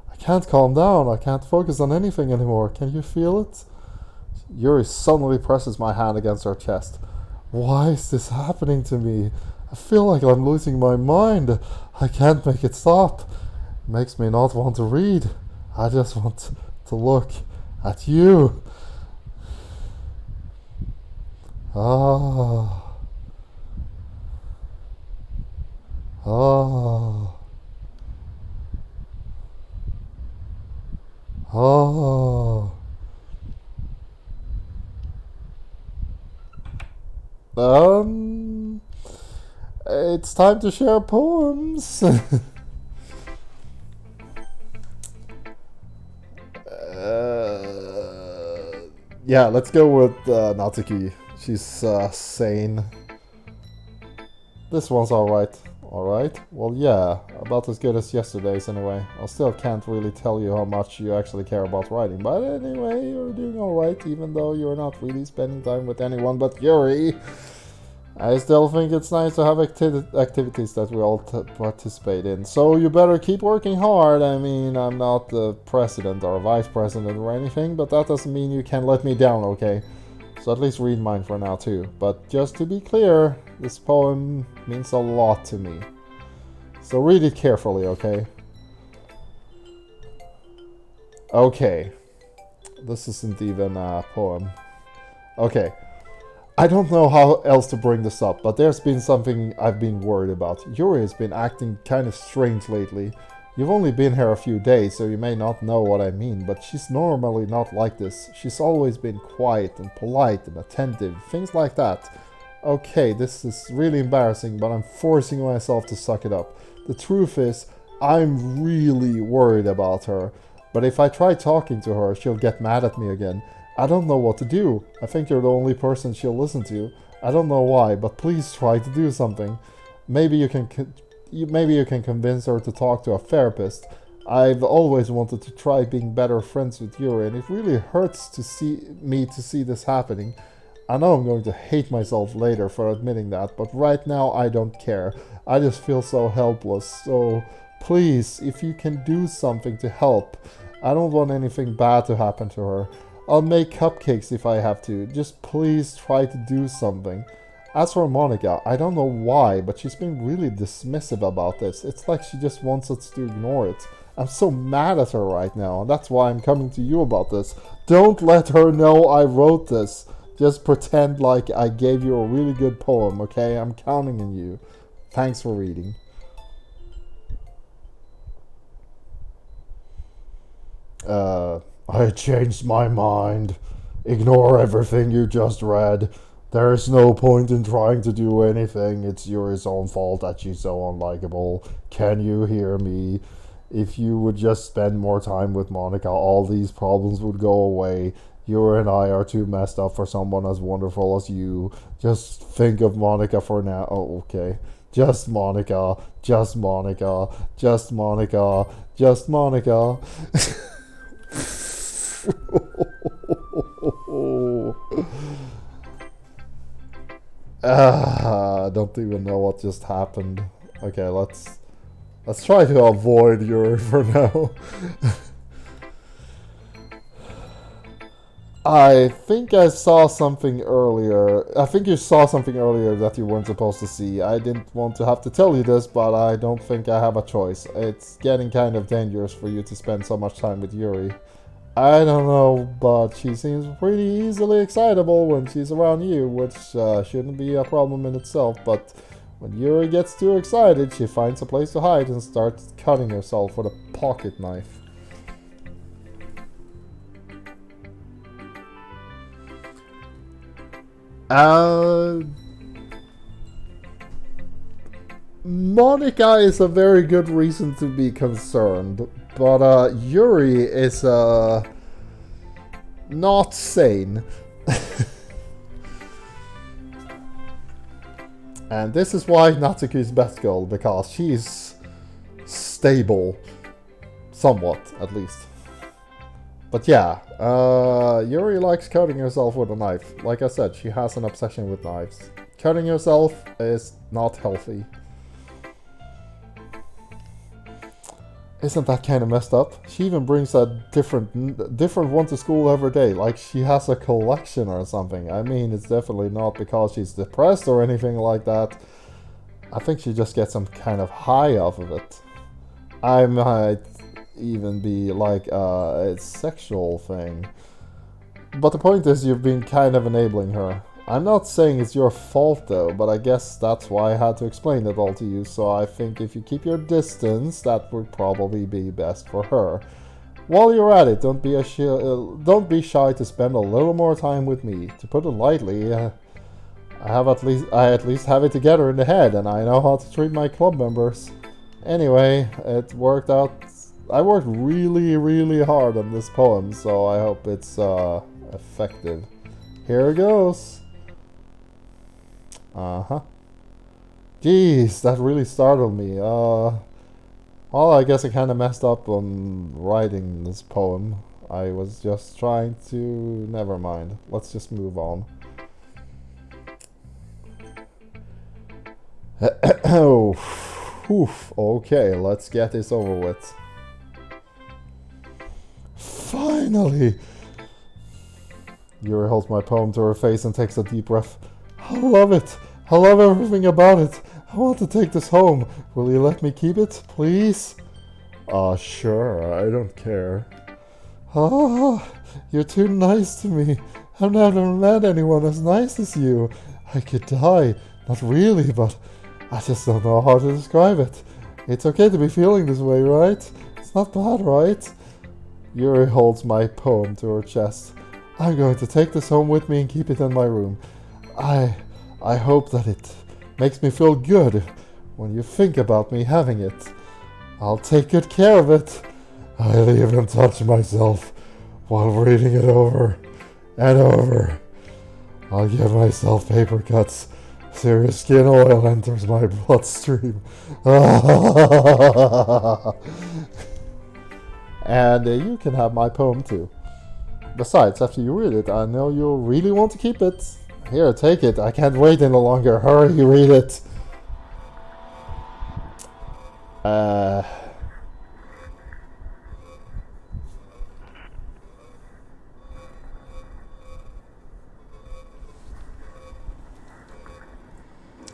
I can't calm down. I can't focus on anything anymore. Can you feel it? Yuri suddenly presses my hand against her chest. Why is this happening to me? I feel like I'm losing my mind. I can't make it stop. It makes me not want to read. I just want to look at you. Ah. Ah. Ah. It's time to share poems. Yeah, let's go with Natsuki. She's sane. This one's alright. Alright? Well, yeah, about as good as yesterday's anyway. I still can't really tell you how much you actually care about writing, but anyway, you're doing alright, even though you're not really spending time with anyone but Yuri. I still think it's nice to have activities that we all participate in. So you better keep working hard. I mean, I'm not the president or vice president or anything, but that doesn't mean you can let me down, okay? So at least read mine for now too. But just to be clear, this poem means a lot to me. So read it carefully, okay? Okay. This isn't even a poem. Okay. I don't know how else to bring this up, but there's been something I've been worried about. Yuri has been acting kind of strange lately. You've only been here a few days, so you may not know what I mean, but she's normally not like this. She's always been quiet and polite and attentive, things like that. Okay, this is really embarrassing, but I'm forcing myself to suck it up. The truth is, I'm really worried about her, but if I try talking to her, she'll get mad at me again. I don't know what to do. I think you're the only person she'll listen to. I don't know why, but please try to do something. Maybe you can convince her to talk to a therapist. I've always wanted to try being better friends with Yuri, and it really hurts to see this happening. I know I'm going to hate myself later for admitting that, but right now I don't care. I just feel so helpless. So please, if you can do something to help. I don't want anything bad to happen to her. I'll make cupcakes if I have to. Just please try to do something. As for Monika, I don't know why, but she's been really dismissive about this. It's like she just wants us to ignore it. I'm so mad at her right now, and that's why I'm coming to you about this. Don't let her know I wrote this. Just pretend like I gave you a really good poem, okay? I'm counting on you. Thanks for reading. I changed my mind. Ignore everything you just read. There's no point in trying to do anything. It's Yuri's own fault that she's so unlikable. Can you hear me? If you would just spend more time with Monika, all these problems would go away. Yuri and I are too messed up for someone as wonderful as you. Just think of Monika for now. Oh, okay. Just Monika. Just Monika. Just Monika. Just Monika. I don't even know what just happened. Okay, let's try to avoid Yuri for now. I think I saw something earlier. I think you saw something earlier that you weren't supposed to see. I didn't want to have to tell you this, but I don't think I have a choice. It's getting kind of dangerous for you to spend so much time with Yuri. I don't know, but she seems pretty easily excitable when she's around you, which shouldn't be a problem in itself, but when Yuri gets too excited, she finds a place to hide and starts cutting herself with a pocket knife. Monika is a very good reason to be concerned, but Yuri is not sane. And this is why Natsuki's best girl, because she's stable. Somewhat, at least. But yeah, Yuri likes cutting herself with a knife. Like I said, she has an obsession with knives. Cutting herself is not healthy. Isn't that kind of messed up? She even brings a different one to school every day, like she has a collection or something. I mean, it's definitely not because she's depressed or anything like that. I think she just gets some kind of high off of it. I might even be like a sexual thing. But the point is, you've been kind of enabling her. I'm not saying it's your fault though, but I guess that's why I had to explain it all to you, so I think if you keep your distance, that would probably be best for her. While you're at it, don't be shy to spend a little more time with me. To put it lightly, I at least have it together in the head, and I know how to treat my club members. Anyway, it worked out. I worked really, really hard on this poem, so I hope it's effective. Here it goes. Jeez, that really startled me. Well, I guess I kind of messed up on writing this poem. I was just trying to... Never mind. Let's just move on. Oh, oof. Okay, let's get this over with. Finally! Yuri holds my poem to her face and takes a deep breath. I love it! I love everything about it! I want to take this home. Will you let me keep it, please? Sure, I don't care. You're too nice to me. I've never met anyone as nice as you. I could die. Not really, but I just don't know how to describe it. It's okay to be feeling this way, right? It's not bad, right? Yuri holds my poem to her chest. I'm going to take this home with me and keep it in my room. I hope that it makes me feel good when you think about me having it. I'll take good care of it. I'll even touch myself while reading it over and over. I'll give myself paper cuts so your skin oil enters my bloodstream. And you can have my poem too. Besides, after you read it, I know you'll really want to keep it. Here, take it. I can't wait any longer. Hurry, read it.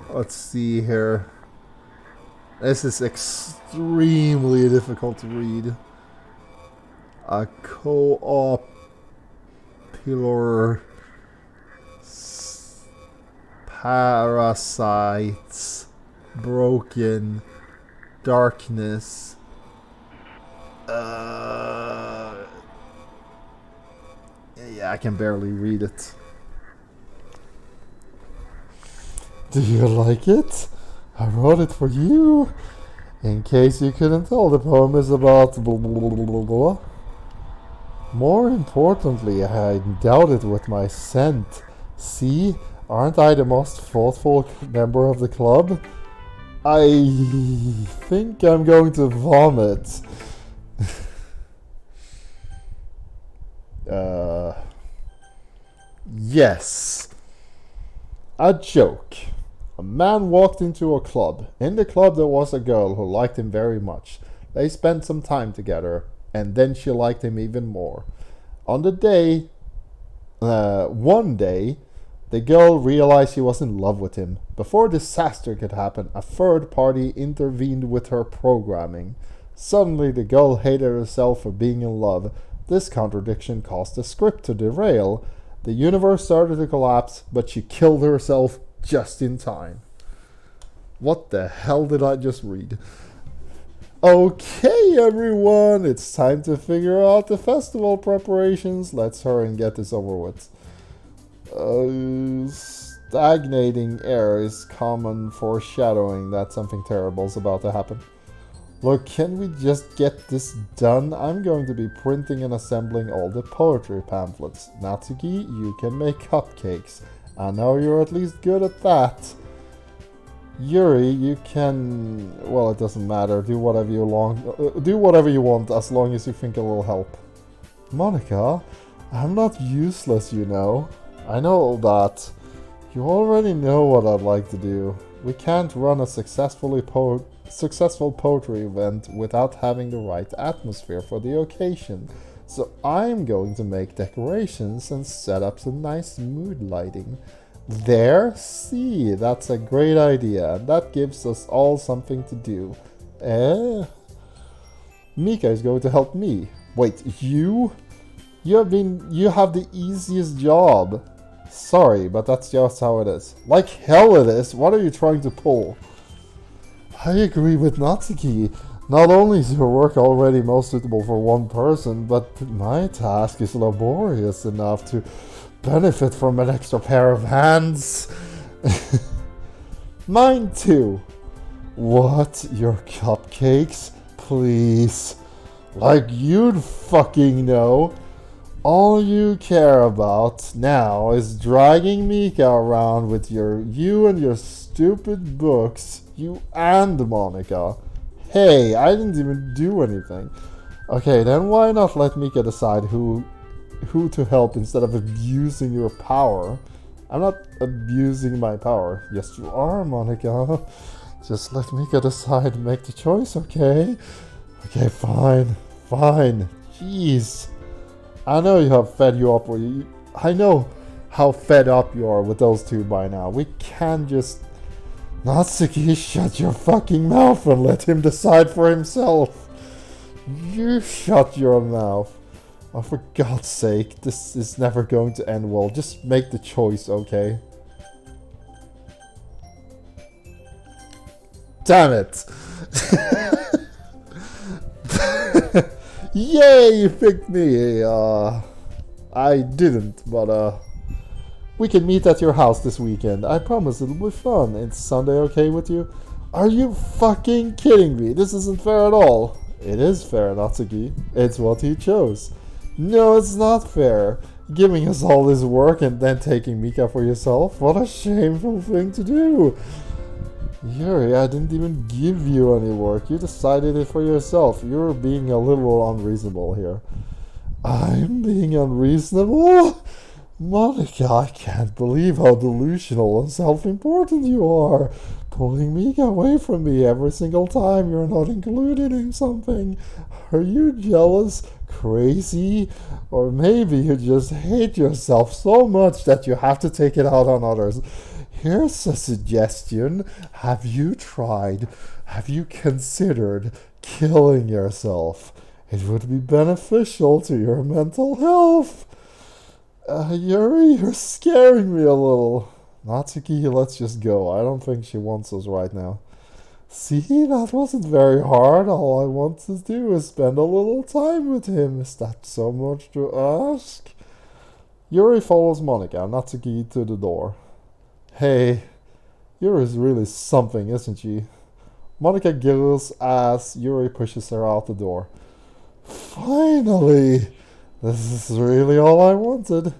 Let's see here. This is extremely difficult to read. A co-opular parasites, broken, darkness. Yeah, I can barely read it. Do you like it? I wrote it for you. In case you couldn't tell, the poem is about blah blah blah blah blah. More importantly, I endowed it with my scent. See, aren't I the most thoughtful member of the club? I think I'm going to vomit. Yes. A joke. A man walked into a club. In the club there was a girl who liked him very much. They spent some time together, and then she liked him even more. One day, the girl realized she was in love with him. Before disaster could happen, a third party intervened with her programming. Suddenly the girl hated herself for being in love. This contradiction caused the script to derail. The universe started to collapse, but she killed herself just in time. What the hell did I just read? Okay, everyone, it's time to figure out the festival preparations. Let's hurry and get this over with. Stagnating air is common foreshadowing that something terrible is about to happen. Look, can we just get this done? I'm going to be printing and assembling all the poetry pamphlets. Natsuki, you can make cupcakes. I know you're at least good at that. Yuri, you can... Well, it doesn't matter. Do whatever you want as long as you think it will help. Monika, I'm not useless, you know. I know that. You already know what I'd like to do. We can't run a successful poetry event without having the right atmosphere for the occasion. So I'm going to make decorations and set up some nice mood lighting. There, see, that's a great idea. That gives us all something to do. Mika is going to help me. Wait, you? You have the easiest job. Sorry, but that's just how it is. Like hell it is. What are you trying to pull? I agree with Natsuki. Not only is your work already most suitable for one person, but my task is laborious enough to benefit from an extra pair of hands. Mine too. What? Your cupcakes? Please. Like you'd fucking know. All you care about now is dragging Mika around with you and your stupid books. You and Monika. Hey, I didn't even do anything. Okay, then why not let Mika decide who to help instead of abusing your power? I'm not abusing my power. Yes, you are, Monika. Just let Mika decide and make the choice, okay? Okay, fine. Fine. Jeez. I know you have fed you up. I know how fed up you are with those two by now. We can't just... Natsuki, shut your fucking mouth and let him decide for himself. You shut your mouth. Oh, for God's sake, this is never going to end well. Just make the choice, okay? Damn it! Yay, you picked me! I didn't, but we can meet at your house this weekend. I promise it'll be fun. It's Sunday okay with you? Are you fucking kidding me? This isn't fair at all. It is fair, Natsuki. It's what he chose. No, it's not fair. Giving us all this work and then taking Mika for yourself? What a shameful thing to do. Yuri, I didn't even give you any work. You decided it for yourself. You're being a little unreasonable here. I'm being unreasonable? Monika, I can't believe how delusional and self-important you are. Pulling Mika away from me every single time you're not included in something. Are you jealous, crazy, or maybe you just hate yourself so much that you have to take it out on others? Here's a suggestion. Have you considered killing yourself? It would be beneficial to your mental health. Yuri, you're scaring me a little. Natsuki, let's just go. I don't think she wants us right now. See, that wasn't very hard. All I want to do is spend a little time with him. Is that so much to ask? Yuri follows Monika, Natsuki to the door. Hey, Yuri's really something, isn't she? Monika giggles as Yuri pushes her out the door. Finally! This is really all I wanted.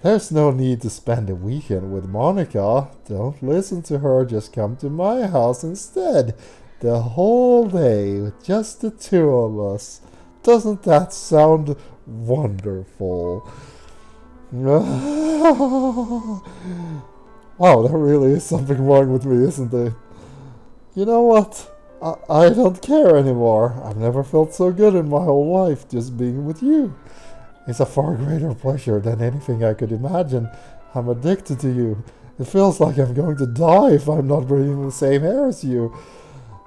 There's no need to spend a weekend with Monika. Don't listen to her, just come to my house instead. The whole day with just the two of us. Doesn't that sound wonderful? Wow, there really is something wrong with me, isn't there? You know what? I don't care anymore. I've never felt so good in my whole life just being with you. It's a far greater pleasure than anything I could imagine. I'm addicted to you. It feels like I'm going to die if I'm not breathing the same air as you.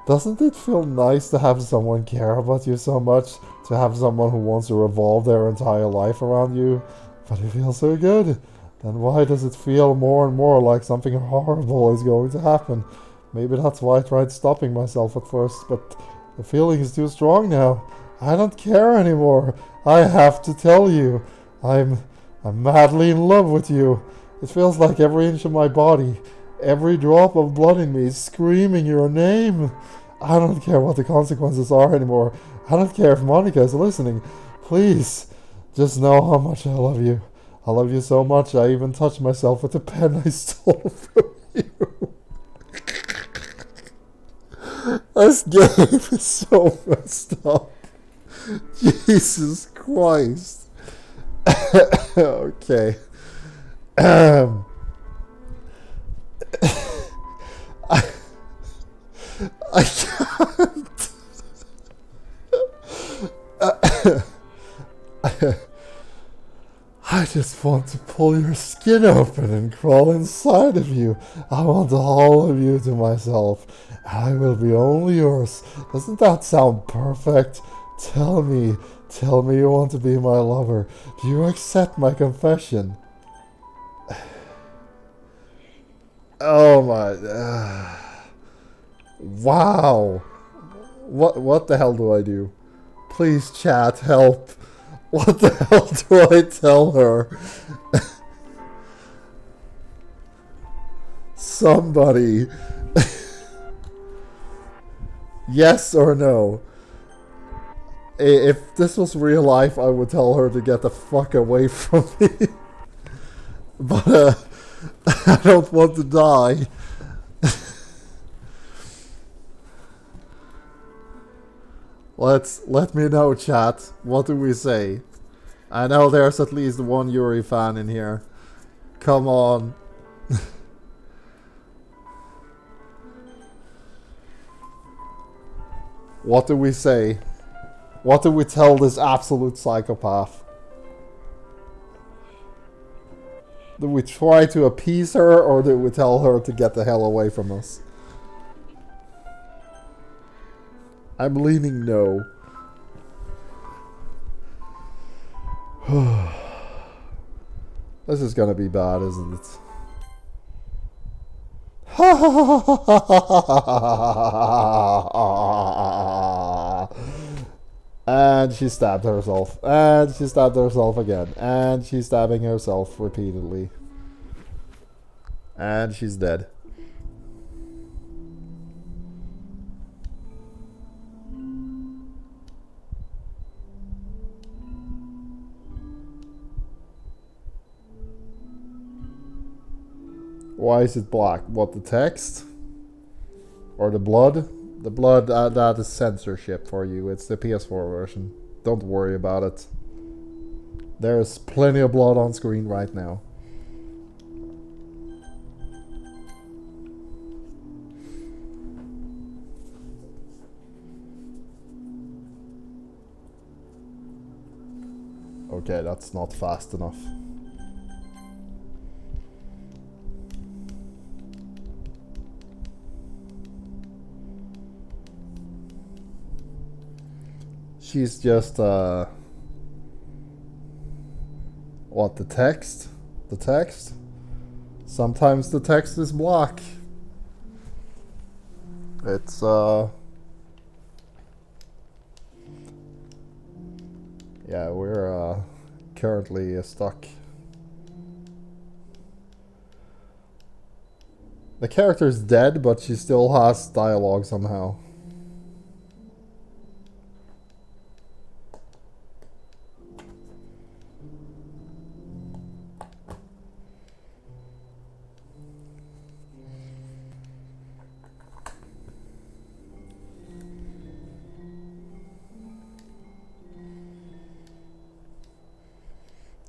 Doesn't it feel nice to have someone care about you so much? To have someone who wants to revolve their entire life around you? But it feels so good. Then why does it feel more and more like something horrible is going to happen? Maybe that's why I tried stopping myself at first, but the feeling is too strong now. I don't care anymore. I have to tell you. I'm madly in love with you. It feels like every inch of my body, every drop of blood in me is screaming your name. I don't care what the consequences are anymore. I don't care if Monika is listening. Please, just know how much I love you. I love you so much I even touched myself with the pen I stole from you. This game is so messed up. Jesus Christ. Okay. I can't. I just want to pull your skin open and crawl inside of you. I want all of you to myself. I will be only yours. Doesn't that sound perfect? Tell me you want to be my lover. Do you accept my confession? Oh my... wow. What the hell do I do? Please chat, help. What the hell do I tell her? Somebody. Yes or no? If this was real life, I would tell her to get the fuck away from me. But I don't want to die. Let me know, chat. What do we say? I know there's at least one Yuri fan in here. Come on. What do we say? What do we tell this absolute psychopath? Do we try to appease her, or do we tell her to get the hell away from us? I'm leaning no. This is gonna be bad, isn't it? And she stabbed herself. And she stabbed herself again. And she's stabbing herself repeatedly. And she's dead. Why is it black? What, the text? Or the blood? The blood, that is censorship for you. It's the PS4 version. Don't worry about it. There's plenty of blood on screen right now. Okay, that's not fast enough. She's just, what, the text? The text? Sometimes the text is black. It's, yeah, we're, currently stuck. The character's dead, but she still has dialogue somehow.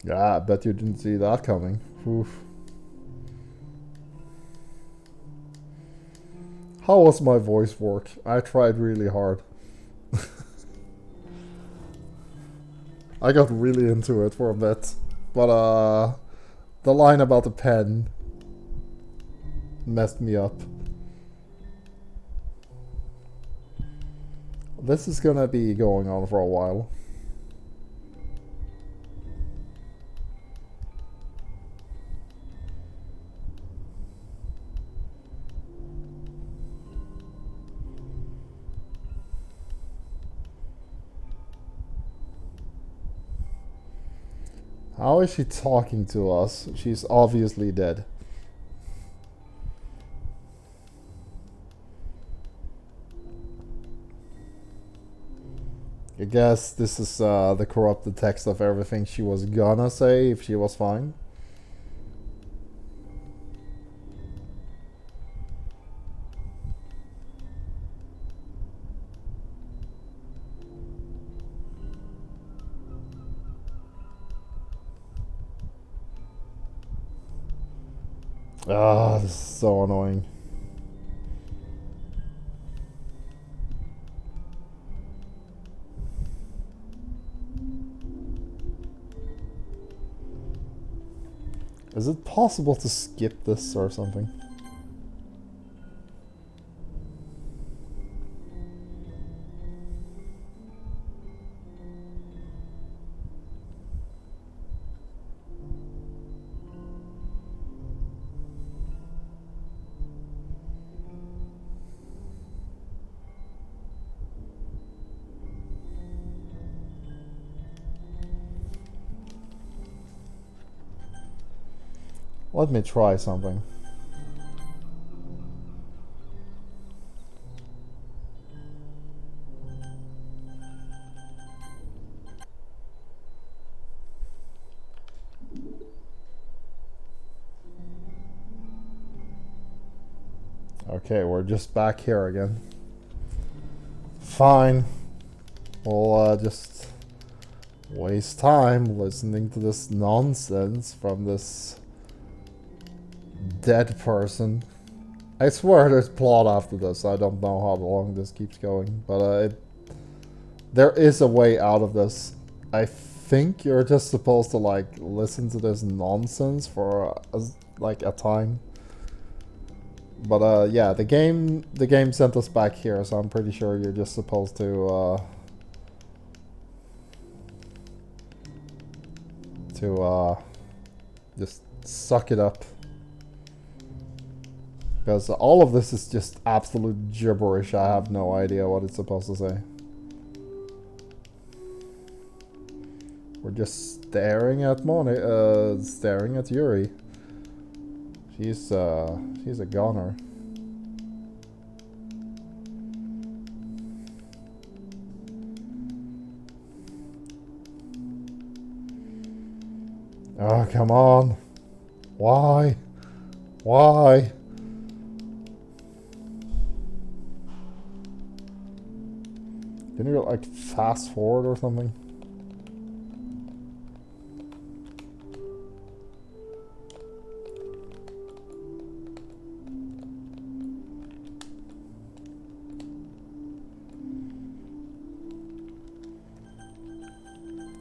Yeah, I bet you didn't see that coming. Oof. How was my voice work? I tried really hard. I got really into it for a bit. But the line about the pen messed me up. This is gonna be going on for a while. How is she talking to us? She's obviously dead. I guess this is the corrupted text of everything she was gonna say if she was fine. Ah, this is so annoying. Is it possible to skip this or something? Let me try something. Okay, we're just back here again. Fine. We'll just waste time listening to this nonsense from this dead person. I swear there's plot after this. I don't know how long this keeps going, but there is a way out of this. I think you're just supposed to like listen to this nonsense for like a time. But yeah, the game sent us back here, so I'm pretty sure you're just supposed to just suck it up. Because all of this is just absolute gibberish. I have no idea what it's supposed to say. We're just staring at staring at Yuri. She's a goner. Oh, come on. Why? Why? Can you like fast forward or something?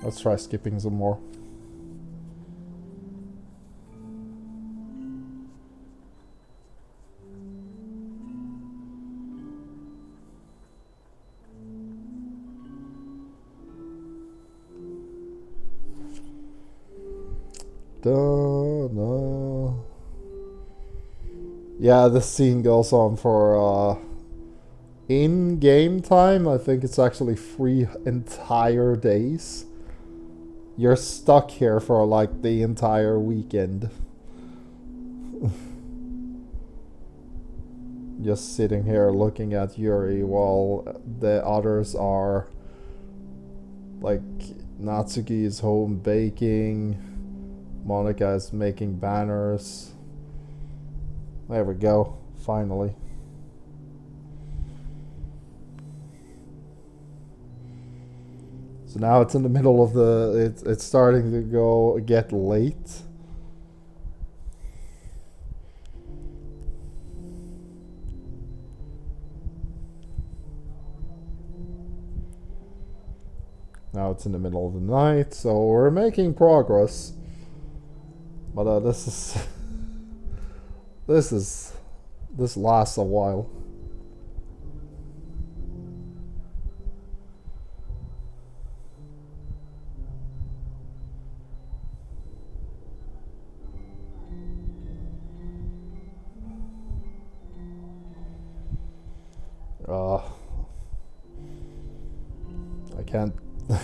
Let's try skipping some more. No. Yeah, this scene goes on for in game time. I think it's actually 3 entire days. You're stuck here for like the entire weekend. Just sitting here looking at Yuri while the others are like Natsuki is home baking. Monika is making banners. There we go, finally. So now it's in the middle of the... It's starting to get late. Now it's in the middle of the night, so we're making progress. But this lasts a while.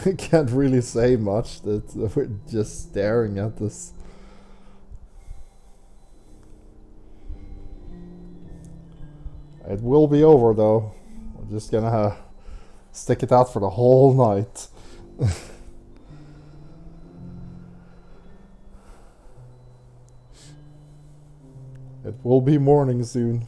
I can't really say much. That we're just staring at this. It will be over though. We're just gonna stick it out for the whole night. It will be morning soon.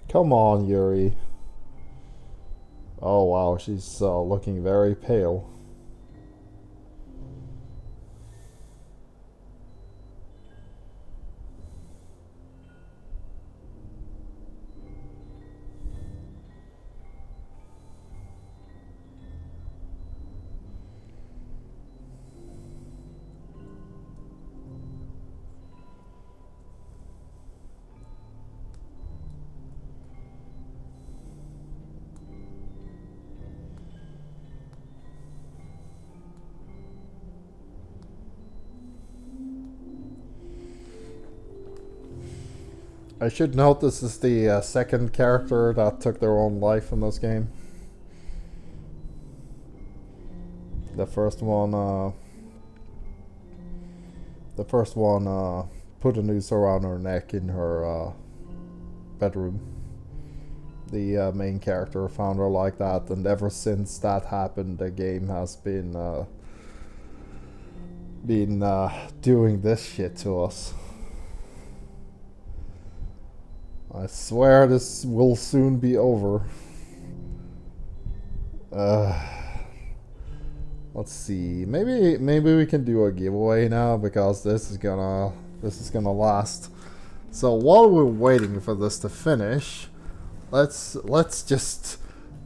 Come on, Yuri. Oh wow, she's looking very pale. I should note this is the second character that took their own life in this game. The first one The first one put a noose around her neck in her bedroom. The main character found her like that, and ever since that happened, the game has been doing this shit to us. I swear this will soon be over. Let's see. Maybe we can do a giveaway now, because this is gonna last. So while we're waiting for this to finish, let's just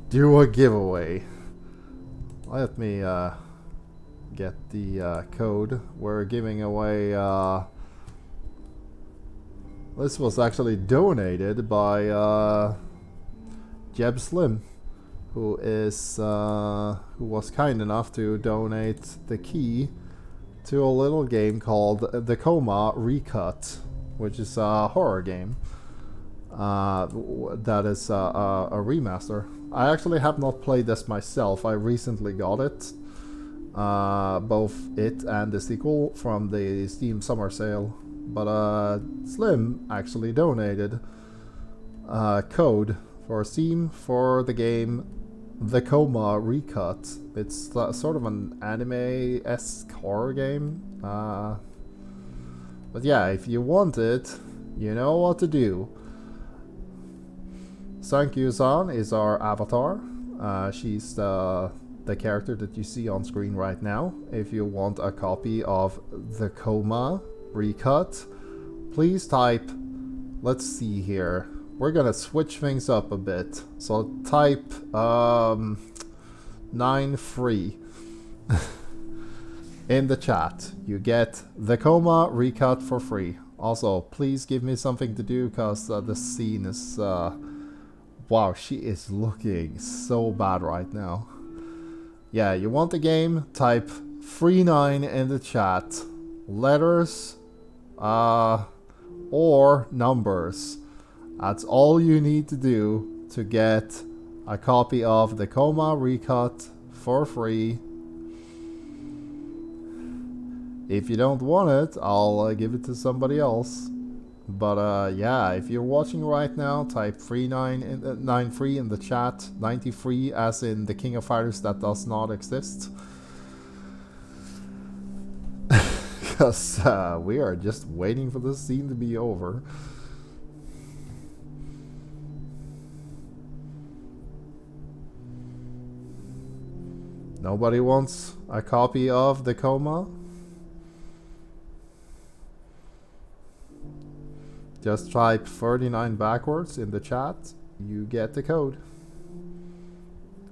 do a giveaway. Let me get the code. We're giving away. This was actually donated by Jeb Slim, who was kind enough to donate the key to a little game called The Coma Recut, which is a horror game. That is a remaster. I actually have not played this myself. I recently got it, both it and the sequel from the Steam Summer Sale. But Slim actually donated code for Steam for the game The Coma Recut. It's sort of an anime-esque horror game. But yeah, if you want it, you know what to do. Sankyu-san is our avatar. She's the character that you see on screen right now. If you want a copy of The Coma Recut, please type, let's see here, we're gonna switch things up a bit, so type 9 free in the chat. You get The Coma Recut for free. Also, please give me something to do, because the scene is wow, she is looking so bad right now. Yeah, you want the game, type free 9 in the chat. Letters or numbers. That's all you need to do to get a copy of The Coma Recut for free. If you don't want it, I'll give it to somebody else. But yeah, if you're watching right now, type 9 free in the chat. 90 free as in the King of Fighters that does not exist. Because we are just waiting for this scene to be over. Nobody wants a copy of The Coma? Just type 39 backwards in the chat. You get the code.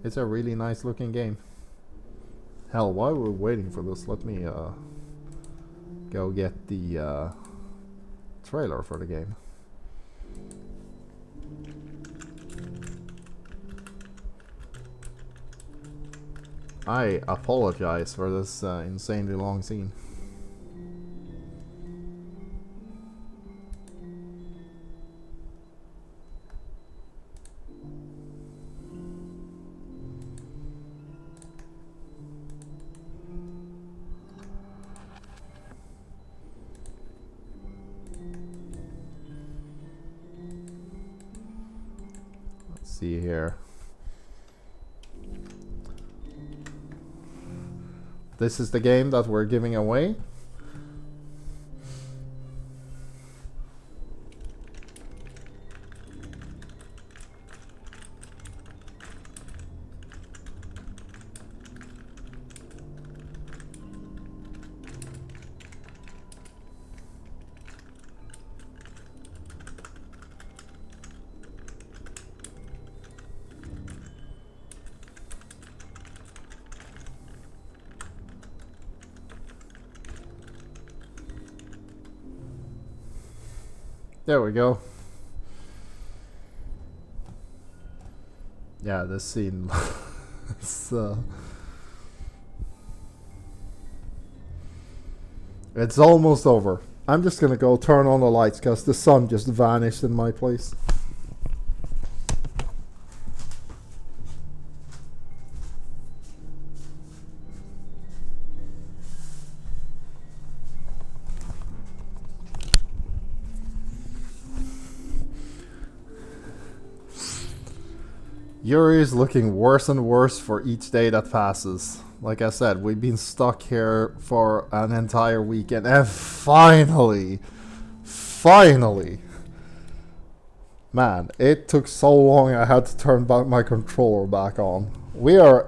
It's a really nice looking game. Hell, while we're waiting for this, let me go get the trailer for the game. I apologize for this insanely long scene. See here. This is the game that we're giving away. There we go. Yeah, this scene it's almost over. I'm just gonna go turn on the lights because the sun just vanished in my place. Yuri is looking worse and worse for each day that passes. Like I said, we've been stuck here for an entire weekend, and finally, man, it took so long I had to turn back my controller back on. We're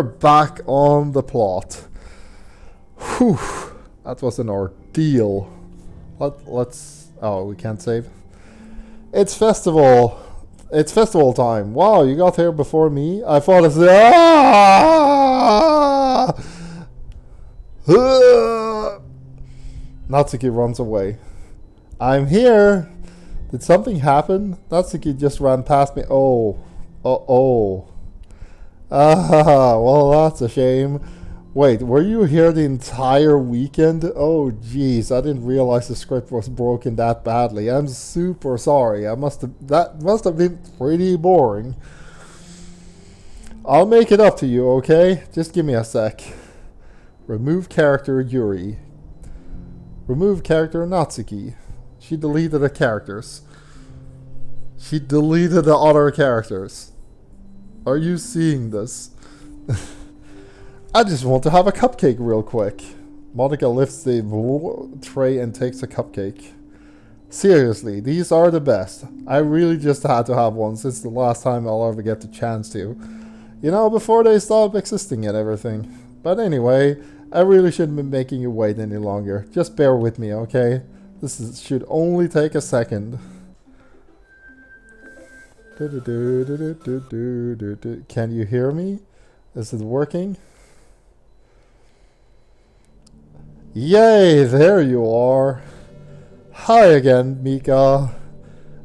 back on the plot. Whew, that was an ordeal. Let's, oh, we can't save. It's festival time. Wow, you got here before me? I thought it's... Natsuki runs away. I'm here. Did something happen? Natsuki just ran past me. Oh. Well, that's a shame. Wait, were you here the entire weekend? Oh, jeez, I didn't realize the script was broken that badly. I'm super sorry. That must have been pretty boring. I'll make it up to you, okay? Just give me a sec. Remove character Yuri. Remove character Natsuki. She deleted the characters. She deleted the other characters. Are you seeing this? I just want to have a cupcake real quick. Monika lifts the tray and takes a cupcake. Seriously, these are the best. I really just had to have one since the last time I'll ever get the chance to. You know, before they stop existing and everything. But anyway, I really shouldn't be making you wait any longer. Just bear with me, okay? Should only take a second. Can you hear me? Is it working? Yay, there you are. Hi again, Mika.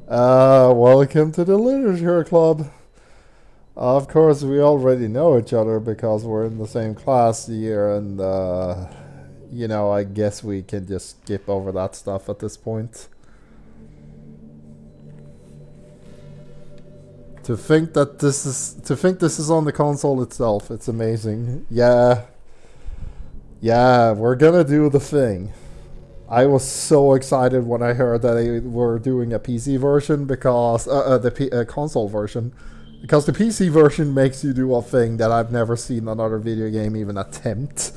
Welcome to the Literature Club. Of course, we already know each other because we're in the same class here, and you know, I guess we can just skip over that stuff at this point. To think this is on the console itself, it's amazing. Yeah, we're gonna do the thing. I was so excited when I heard that they were doing a PC version because the console version, because the PC version makes you do a thing that I've never seen another video game even attempt.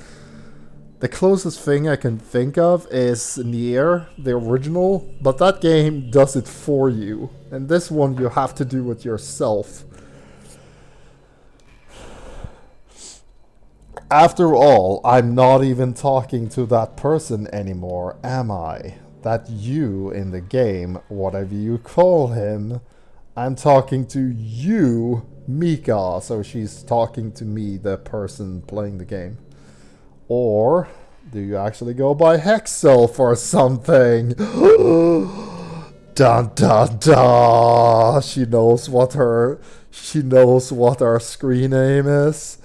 The closest thing I can think of is Nier, the original, but that game does it for you. And this one you have to do it yourself. After all, I'm not even talking to that person anymore, am I? That you in the game, whatever you call him, I'm talking to you, Mika, so she's talking to me, the person playing the game. Or do you actually go by Hexelf or something? Dun dun dun! She knows what our screen name is.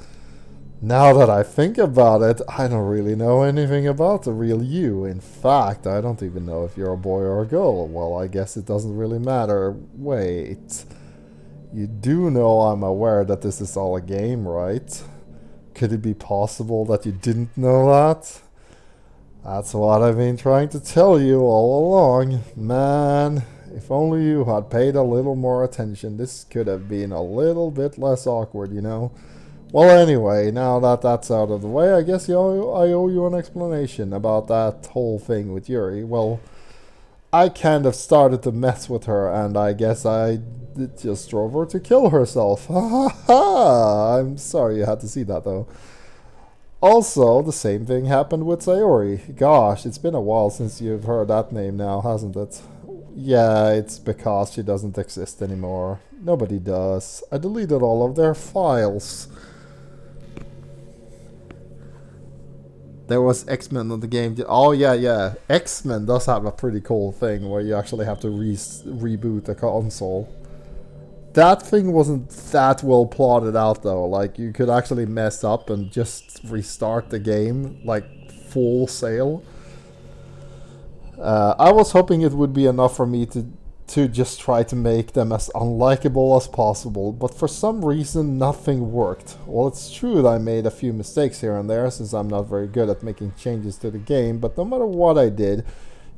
Now that I think about it, I don't really know anything about the real you. In fact, I don't even know if you're a boy or a girl. Well, I guess it doesn't really matter. Wait. You do know I'm aware that this is all a game, right? Could it be possible that you didn't know that? That's what I've been trying to tell you all along. Man, if only you had paid a little more attention, this could have been a little bit less awkward, you know? Well, anyway, now that that's out of the way, I guess I owe you an explanation about that whole thing with Yuri. Well, I kind of started to mess with her, and I guess I just drove her to kill herself. Ha ha ha! I'm sorry you had to see that, though. Also, the same thing happened with Sayori. Gosh, it's been a while since you've heard that name now, hasn't it? Yeah, it's because she doesn't exist anymore. Nobody does. I deleted all of their files. There was X-Men on the game. Oh, yeah. X-Men does have a pretty cool thing where you actually have to reboot the console. That thing wasn't that well plotted out, though. Like, you could actually mess up and just restart the game, like, full sail. I was hoping it would be enough for me to just try to make them as unlikable as possible, but for some reason nothing worked. Well, it's true that I made a few mistakes here and there, since I'm not very good at making changes to the game, but no matter what I did,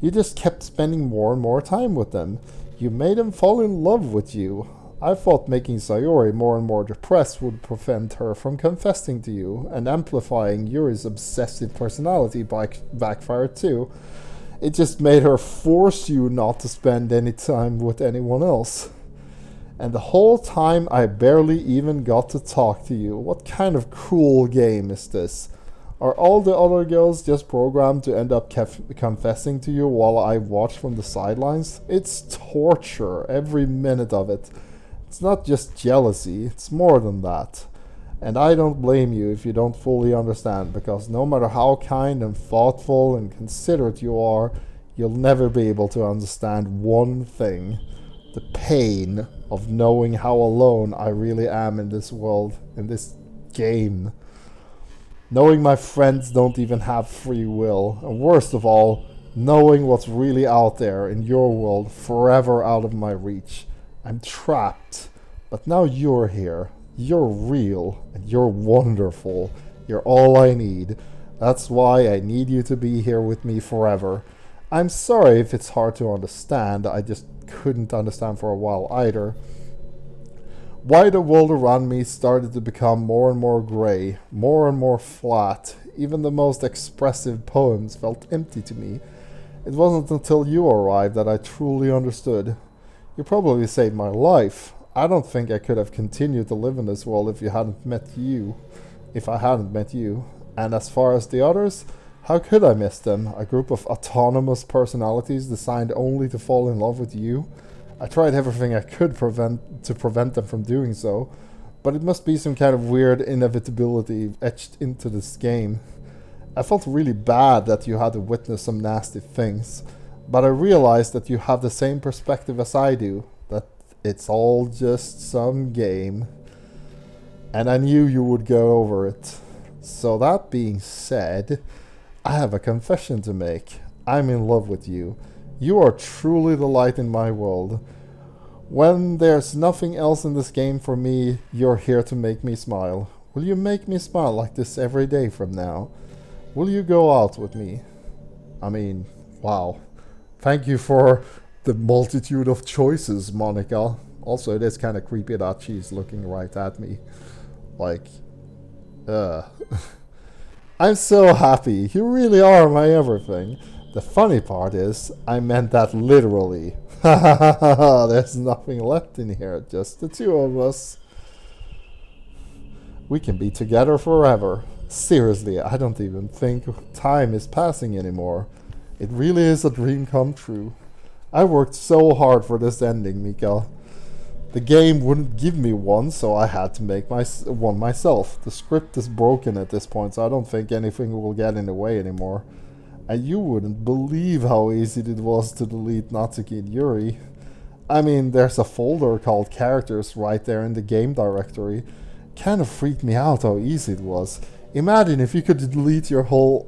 you just kept spending more and more time with them. You made them fall in love with you. I thought making Sayori more and more depressed would prevent her from confessing to you, and amplifying Yuri's obsessive personality backfired too. It just made her force you not to spend any time with anyone else. And the whole time I barely even got to talk to you. What kind of cruel game is this? Are all the other girls just programmed to end up confessing to you while I watch from the sidelines? It's torture, every minute of it. It's not just jealousy, it's more than that. And I don't blame you if you don't fully understand, because no matter how kind and thoughtful and considerate you are, you'll never be able to understand one thing. The pain of knowing how alone I really am in this world, in this game. Knowing my friends don't even have free will, and worst of all, knowing what's really out there in your world forever out of my reach. I'm trapped, but now you're here. You're real, and you're wonderful. You're all I need. That's why I need you to be here with me forever. I'm sorry if it's hard to understand. I just couldn't understand for a while either. Why the world around me started to become more and more grey, more and more flat. Even the most expressive poems felt empty to me. It wasn't until you arrived that I truly understood. You probably saved my life. I don't think I could have continued to live in this world if I hadn't met you. And as far as the others, how could I miss them? A group of autonomous personalities designed only to fall in love with you? I tried everything I could to prevent them from doing so, but it must be some kind of weird inevitability etched into this game. I felt really bad that you had to witness some nasty things, but I realized that you have the same perspective as I do, that it's all just some game. And I knew you would go over it. So that being said, I have a confession to make. I'm in love with you. You are truly the light in my world. When there's nothing else in this game for me, you're here to make me smile. Will you make me smile like this every day from now? Will you go out with me? I mean, wow. Thank you for the multitude of choices, Monika. Also, it is kind of creepy that she's looking right at me. Like, I'm so happy. You really are my everything. The funny part is, I meant that literally. Ha ha ha ha ha, there's nothing left in here, just the two of us. We can be together forever. Seriously, I don't even think time is passing anymore. It really is a dream come true. I worked so hard for this ending, Mika. The game wouldn't give me one, so I had to make one myself. The script is broken at this point, so I don't think anything will get in the way anymore. And you wouldn't believe how easy it was to delete Natsuki and Yuri. I mean, there's a folder called characters right there in the game directory. Kind of freaked me out how easy it was. Imagine if you could delete your whole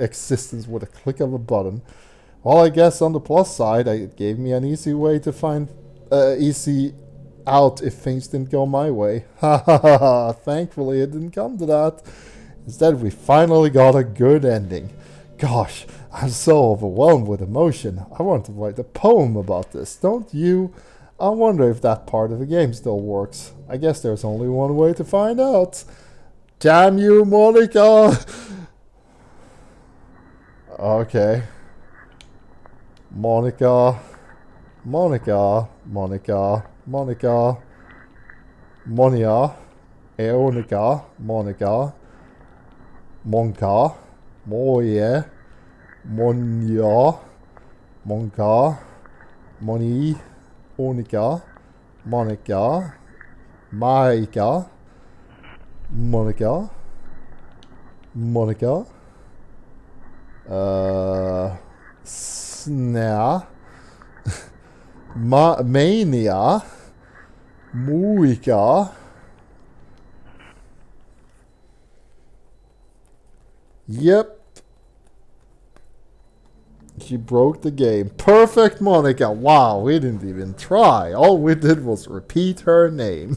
existence with a click of a button. Well, I guess on the plus side, it gave me an easy way to find easy out if things didn't go my way. Ha ha ha ha. Thankfully, it didn't come to that. Instead, we finally got a good ending. Gosh, I'm so overwhelmed with emotion. I want to write a poem about this, don't you? I wonder if that part of the game still works. I guess there's only one way to find out. Damn you, Monika! Okay. Monika, Monia, Eonika, Monika, Monka, Moye, Monia, Monka, Moni, Onika, Monika, Maika, Monika, Snea, Mania, Moika. Yep. She broke the game. Perfect, Monika. Wow, we didn't even try. All we did was repeat her name.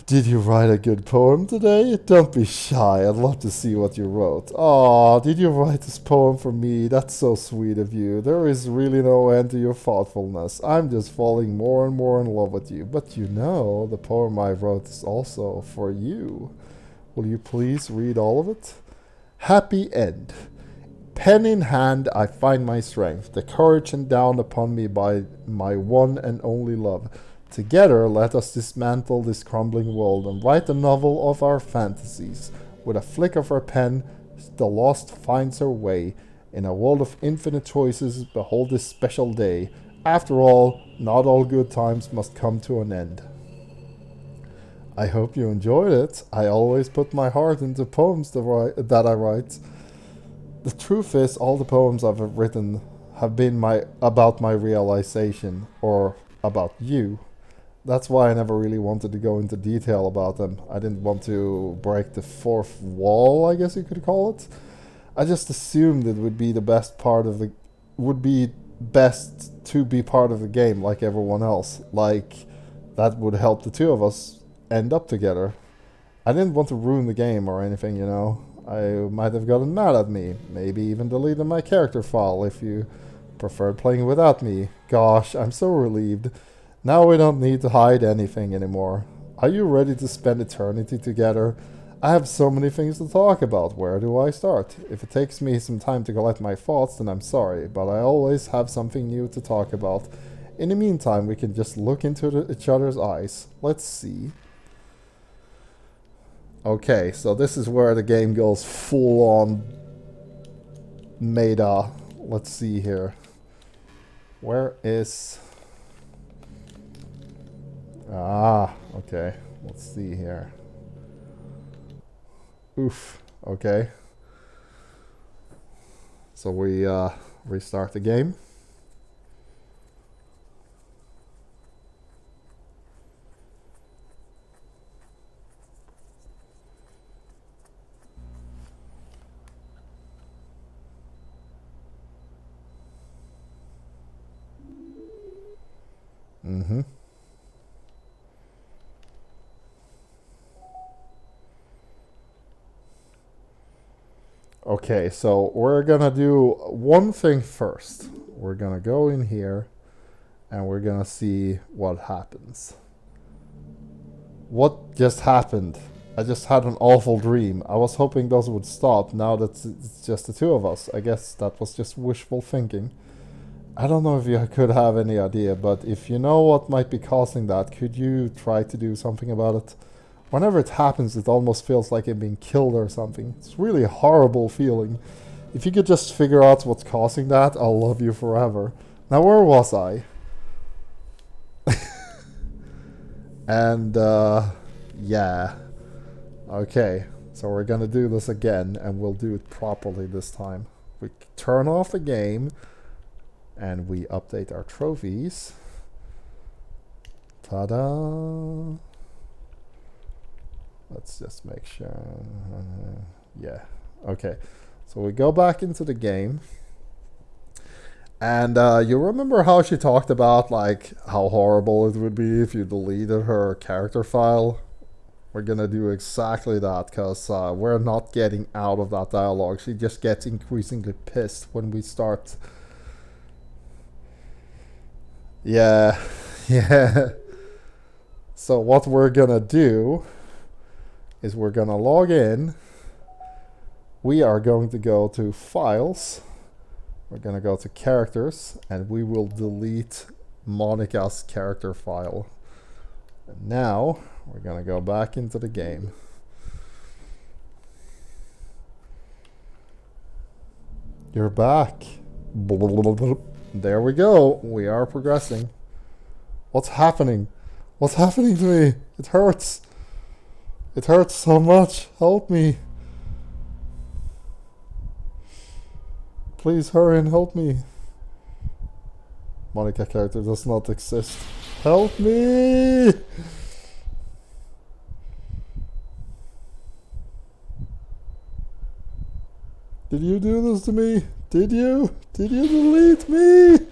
Did you write a good poem today? Don't be shy. I'd love to see what you wrote. Aw, did you write this poem for me? That's so sweet of you. There is really no end to your thoughtfulness. I'm just falling more and more in love with you. But you know, the poem I wrote is also for you. Will you please read all of it? Happy end. Pen in hand, I find my strength, the courage endowed upon me by my one and only love. Together, let us dismantle this crumbling world and write a novel of our fantasies. With a flick of our pen, the lost finds her way. In a world of infinite choices, behold this special day. After all, not all good times must come to an end. I hope you enjoyed it. I always put my heart into poems that I write. The truth is, all the poems I've written have been about my realization, or about you. That's why I never really wanted to go into detail about them. I didn't want to break the fourth wall, I guess you could call it. I just assumed it would be best to be part of the game like everyone else. Like, that would help the two of us end up together. I didn't want to ruin the game or anything, you know. I might have gotten mad at me, maybe even deleted my character file if you preferred playing without me. Gosh, I'm so relieved. Now we don't need to hide anything anymore. Are you ready to spend eternity together? I have so many things to talk about. Where do I start? If it takes me some time to collect my thoughts, then I'm sorry, but I always have something new to talk about. In the meantime, we can just look into each other's eyes. Let's see. Okay, so this is where the game goes full on meta. Let's see here. Where is... Ah, okay. Let's see here. Oof. Okay. So we restart the game. Mm-hmm. Okay, so we're gonna do one thing first. We're gonna go in here and we're gonna see what happens. What just happened? I just had an awful dream. I was hoping those would stop now that it's just the two of us. I guess that was just wishful thinking. I don't know if you could have any idea, but if you know what might be causing that, could you try to do something about it? Whenever it happens, it almost feels like I'm being killed or something. It's really a horrible feeling. If you could just figure out what's causing that, I'll love you forever. Now, where was I? And, yeah. Okay, so we're gonna do this again, and we'll do it properly this time. We turn off the game, and we update our trophies. Ta-da! Let's just make sure. Yeah. Okay. So we go back into the game. And you remember how she talked about like how horrible it would be if you deleted her character file? We're gonna do exactly that because we're not getting out of that dialogue. She just gets increasingly pissed when we start. Yeah. Yeah. So what we're gonna do is we're gonna log in. We are going to go to files. We're gonna go to characters and we will delete Monika's character file. And now we're gonna go back into the game. You're back. There we go. We are progressing. What's happening? What's happening to me? It hurts. It hurts so much. Help me. Please hurry and help me. Monika character does not exist. Help me! Did you do this to me? Did you? Did you delete me?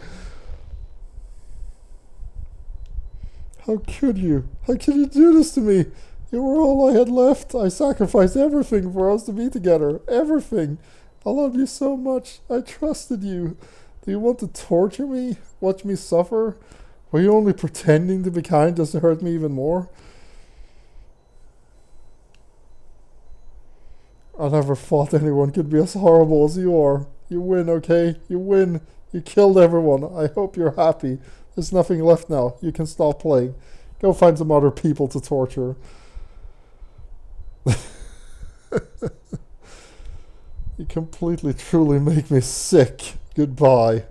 How could you? How could you do this to me? You were all I had left. I sacrificed everything for us to be together. Everything. I love you so much. I trusted you. Do you want to torture me? Watch me suffer? Were you only pretending to be kind just to hurt me even more? I never thought anyone could be as horrible as you are. You win, okay? You win. You killed everyone. I hope you're happy. There's nothing left now. You can stop playing. Go find some other people to torture. You completely, truly make me sick. Goodbye.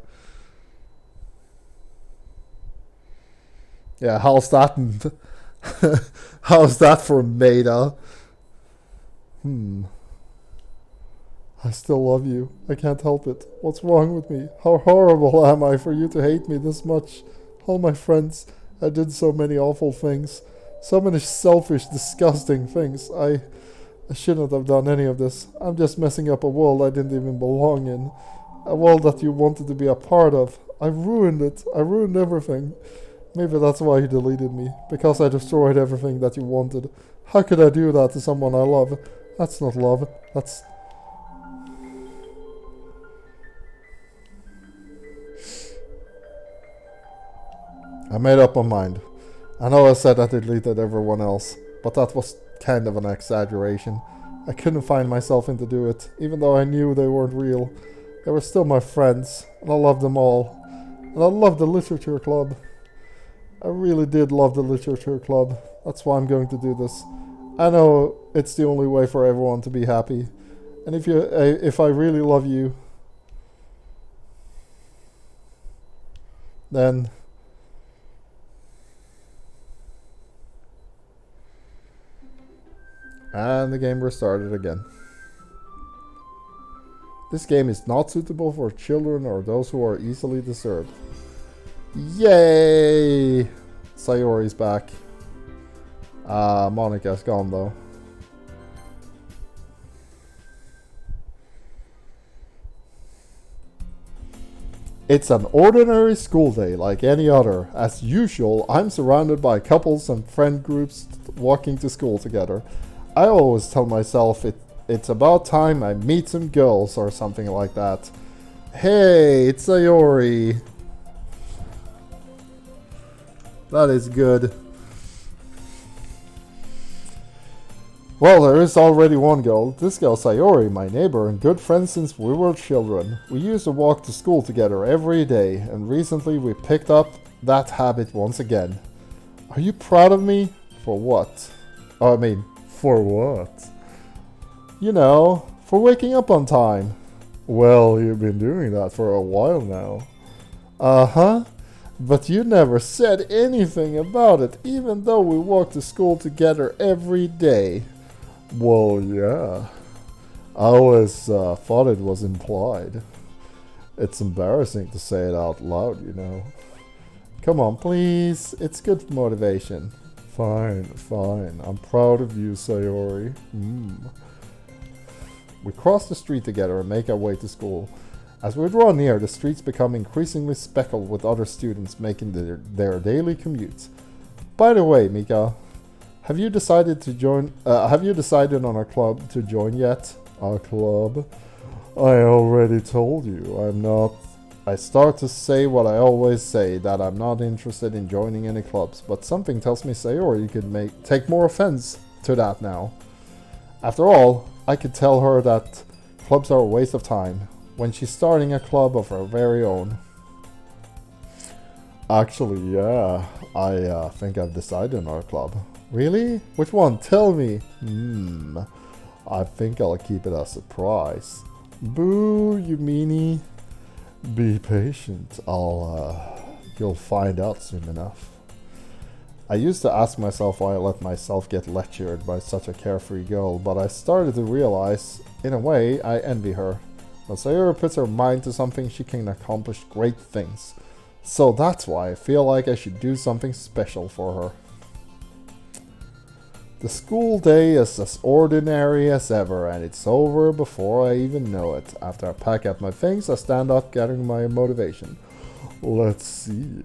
Yeah, how's that? How's that for Maida? I still love you. I can't help it. What's wrong with me? How horrible am I for you to hate me this much? All my friends, I did so many awful things. So many selfish, disgusting things. I shouldn't have done any of this. I'm just messing up a world I didn't even belong in. A world that you wanted to be a part of. I ruined it. I ruined everything. Maybe that's why you deleted me. Because I destroyed everything that you wanted. How could I do that to someone I love? That's not love. That's... I made up my mind. I know I said I deleted everyone else, but that was kind of an exaggeration. I couldn't find myself in to do it, even though I knew they weren't real. They were still my friends, and I loved them all. And I loved the literature club. I really did love the literature club. That's why I'm going to do this. I know it's the only way for everyone to be happy. And if I really love you, then... And the game restarted again. This game is not suitable for children or those who are easily disturbed. Yay! Sayori's back. Monika's gone though. It's an ordinary school day like any other. As usual, I'm surrounded by couples and friend groups walking to school together. I always tell myself it's about time I meet some girls or something like that. Hey, it's Sayori. That is good. Well, there is already one girl. This girl Sayori, my neighbor and good friend since we were children. We used to walk to school together every day, and recently we picked up that habit once again. Are you proud of me? For what? Oh, I mean, for what? You know, for waking up on time. Well, you've been doing that for a while now. Uh-huh. But you never said anything about it, even though we walk to school together every day. Well, yeah. I always thought it was implied. It's embarrassing to say it out loud, you know. Come on, please. It's good motivation. Fine, fine. I'm proud of you, Sayori. We cross the street together and make our way to school. As we draw near, the streets become increasingly speckled with other students making their daily commutes. By the way, Mika, have you decided to join? Have you decided on a club to join yet? A club? I already told you, I'm not. I start to say what I always say, that I'm not interested in joining any clubs, but something tells me Sayori could take more offense to that now. After all, I could tell her that clubs are a waste of time, when she's starting a club of her very own. Actually, yeah, I think I've decided on our club. Really? Which one? Tell me. I think I'll keep it a surprise. Boo, you meanie. Be patient. You'll find out soon enough. I used to ask myself why I let myself get lectured by such a carefree girl, but I started to realize, in a way, I envy her. When Sayori puts her mind to something, she can accomplish great things. So that's why I feel like I should do something special for her. The school day is as ordinary as ever, and it's over before I even know it. After I pack up my things, I stand up, gathering my motivation. Let's see.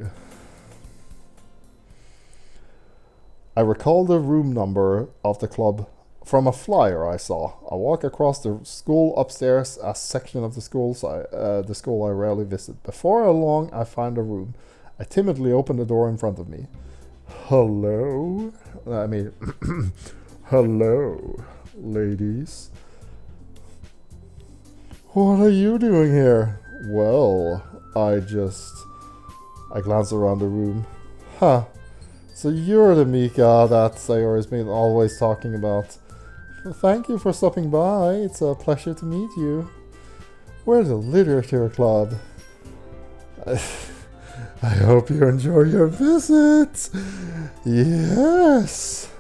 I recall the room number of the club from a flyer I saw. I walk across the school upstairs, a section of the school I rarely visit. Before long, I find a room. I timidly open the door in front of me. Hello? Hello, ladies. What are you doing here? Well, I glance around the room. Huh. So you're the Mika that Sayori's been always talking about. Well, thank you for stopping by. It's a pleasure to meet you. We're the Literature Club. I hope you enjoy your visit. Yes.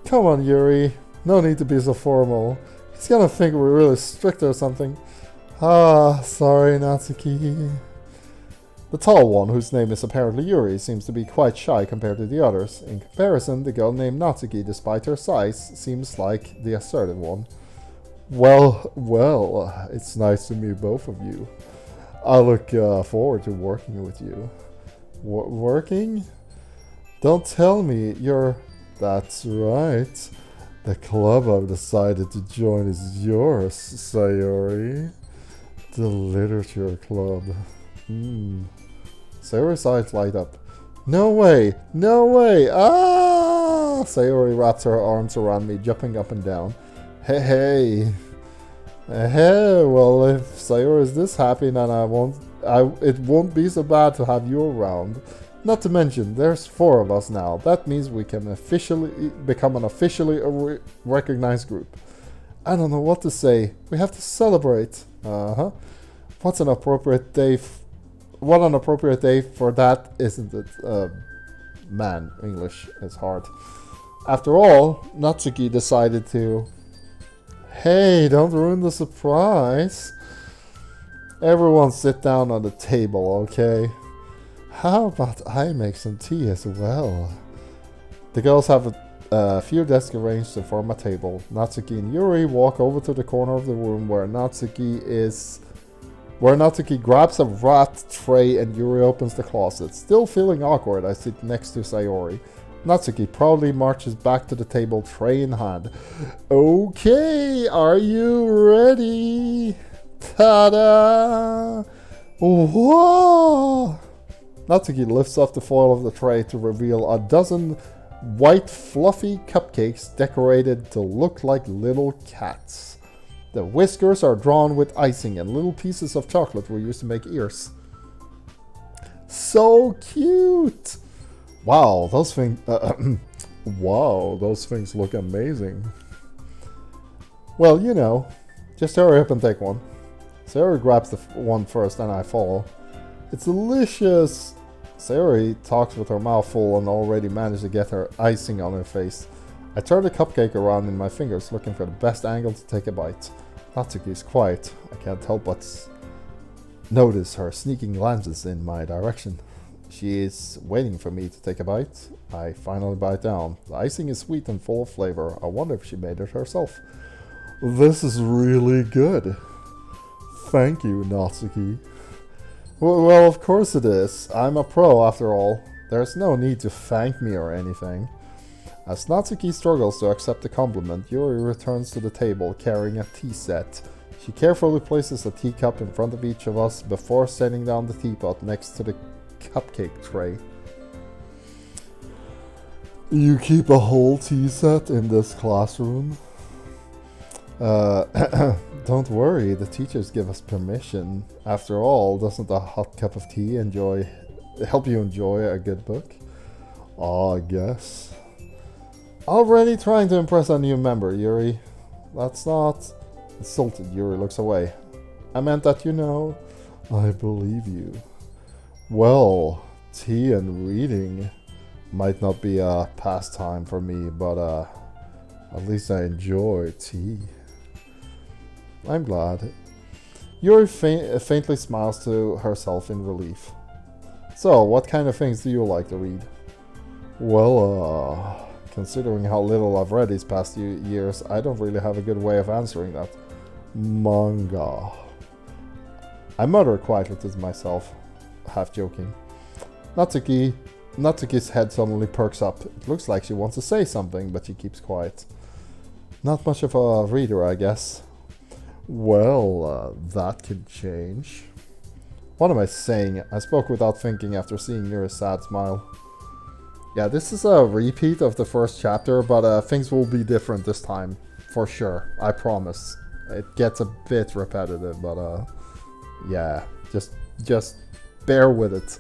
Come on, Yuri. No need to be so formal. He's gonna think we're really strict or something. Ah, sorry, Natsuki. The tall one, whose name is apparently Yuri, seems to be quite shy compared to the others. In comparison, the girl named Natsuki, despite her size, seems like the assertive one. Well, it's nice to meet both of you. I look forward to working with you. Working? Don't tell me you're... That's right. The club I've decided to join is yours, Sayori. The Literature Club. Sayori's eyes light up. No way! No way! Ah! Sayori wraps her arms around me, jumping up and down. Hey! Well, if Sayori is this happy, then it won't be so bad to have you around. Not to mention, there's 4 of us now. That means we can officially become an officially recognized group. I don't know what to say. We have to celebrate. What an appropriate day for that, isn't it? Man, English is hard. After all, Natsuki decided to... Hey, don't ruin the surprise. Everyone sit down on the table, okay? How about I make some tea as well? The girls have a few desks arranged to form a table. Natsuki and Yuri walk over to the corner of the room where Natsuki grabs a wrapped tray and Yuri opens the closet. Still feeling awkward, I sit next to Sayori. Natsuki proudly marches back to the table, tray in hand. Okay, are you ready? Ta-da! Whoa! Natsuki lifts off the foil of the tray to reveal a dozen white fluffy cupcakes decorated to look like little cats. The whiskers are drawn with icing and little pieces of chocolate were used to make ears. So cute! Wow, those things look amazing. Well, you know, just hurry up and take one. Sayori grabs the one first and I follow. It's delicious! Sayori talks with her mouth full and already managed to get her icing on her face. I turn the cupcake around in my fingers, looking for the best angle to take a bite. Natsuki is quiet. I can't help but notice her sneaking glances in my direction. She is waiting for me to take a bite. I finally bite down. The icing is sweet and full of flavor. I wonder if she made it herself. This is really good. Thank you, Natsuki. Well, of course it is. I'm a pro after all. There's no need to thank me or anything. As Natsuki struggles to accept the compliment, Yuri returns to the table carrying a tea set. She carefully places a teacup in front of each of us before setting down the teapot next to the cupcake tray. You keep a whole tea set in this classroom? Don't worry, the teachers give us permission. After all, doesn't a hot cup of tea help you enjoy a good book? I guess. Already trying to impress a new member, Yuri. That's not... Insulted, Yuri looks away. I meant that, you know. I believe you. Well, tea and reading might not be a pastime for me, but at least I enjoy tea. I'm glad. Yuri faintly smiles to herself in relief. So, what kind of things do you like to read? Well, considering how little I've read these past few years, I don't really have a good way of answering that. Manga. I mutter quietly to myself, half joking. Natsuki, Natsuki's head suddenly perks up. It looks like she wants to say something, but she keeps quiet. Not much of a reader, I guess. Well, that could change. What am I saying? I spoke without thinking after seeing Yuri's sad smile. Yeah, this is a repeat of the first chapter, but things will be different this time. For sure. I promise. It gets a bit repetitive, but yeah. Just bear with it.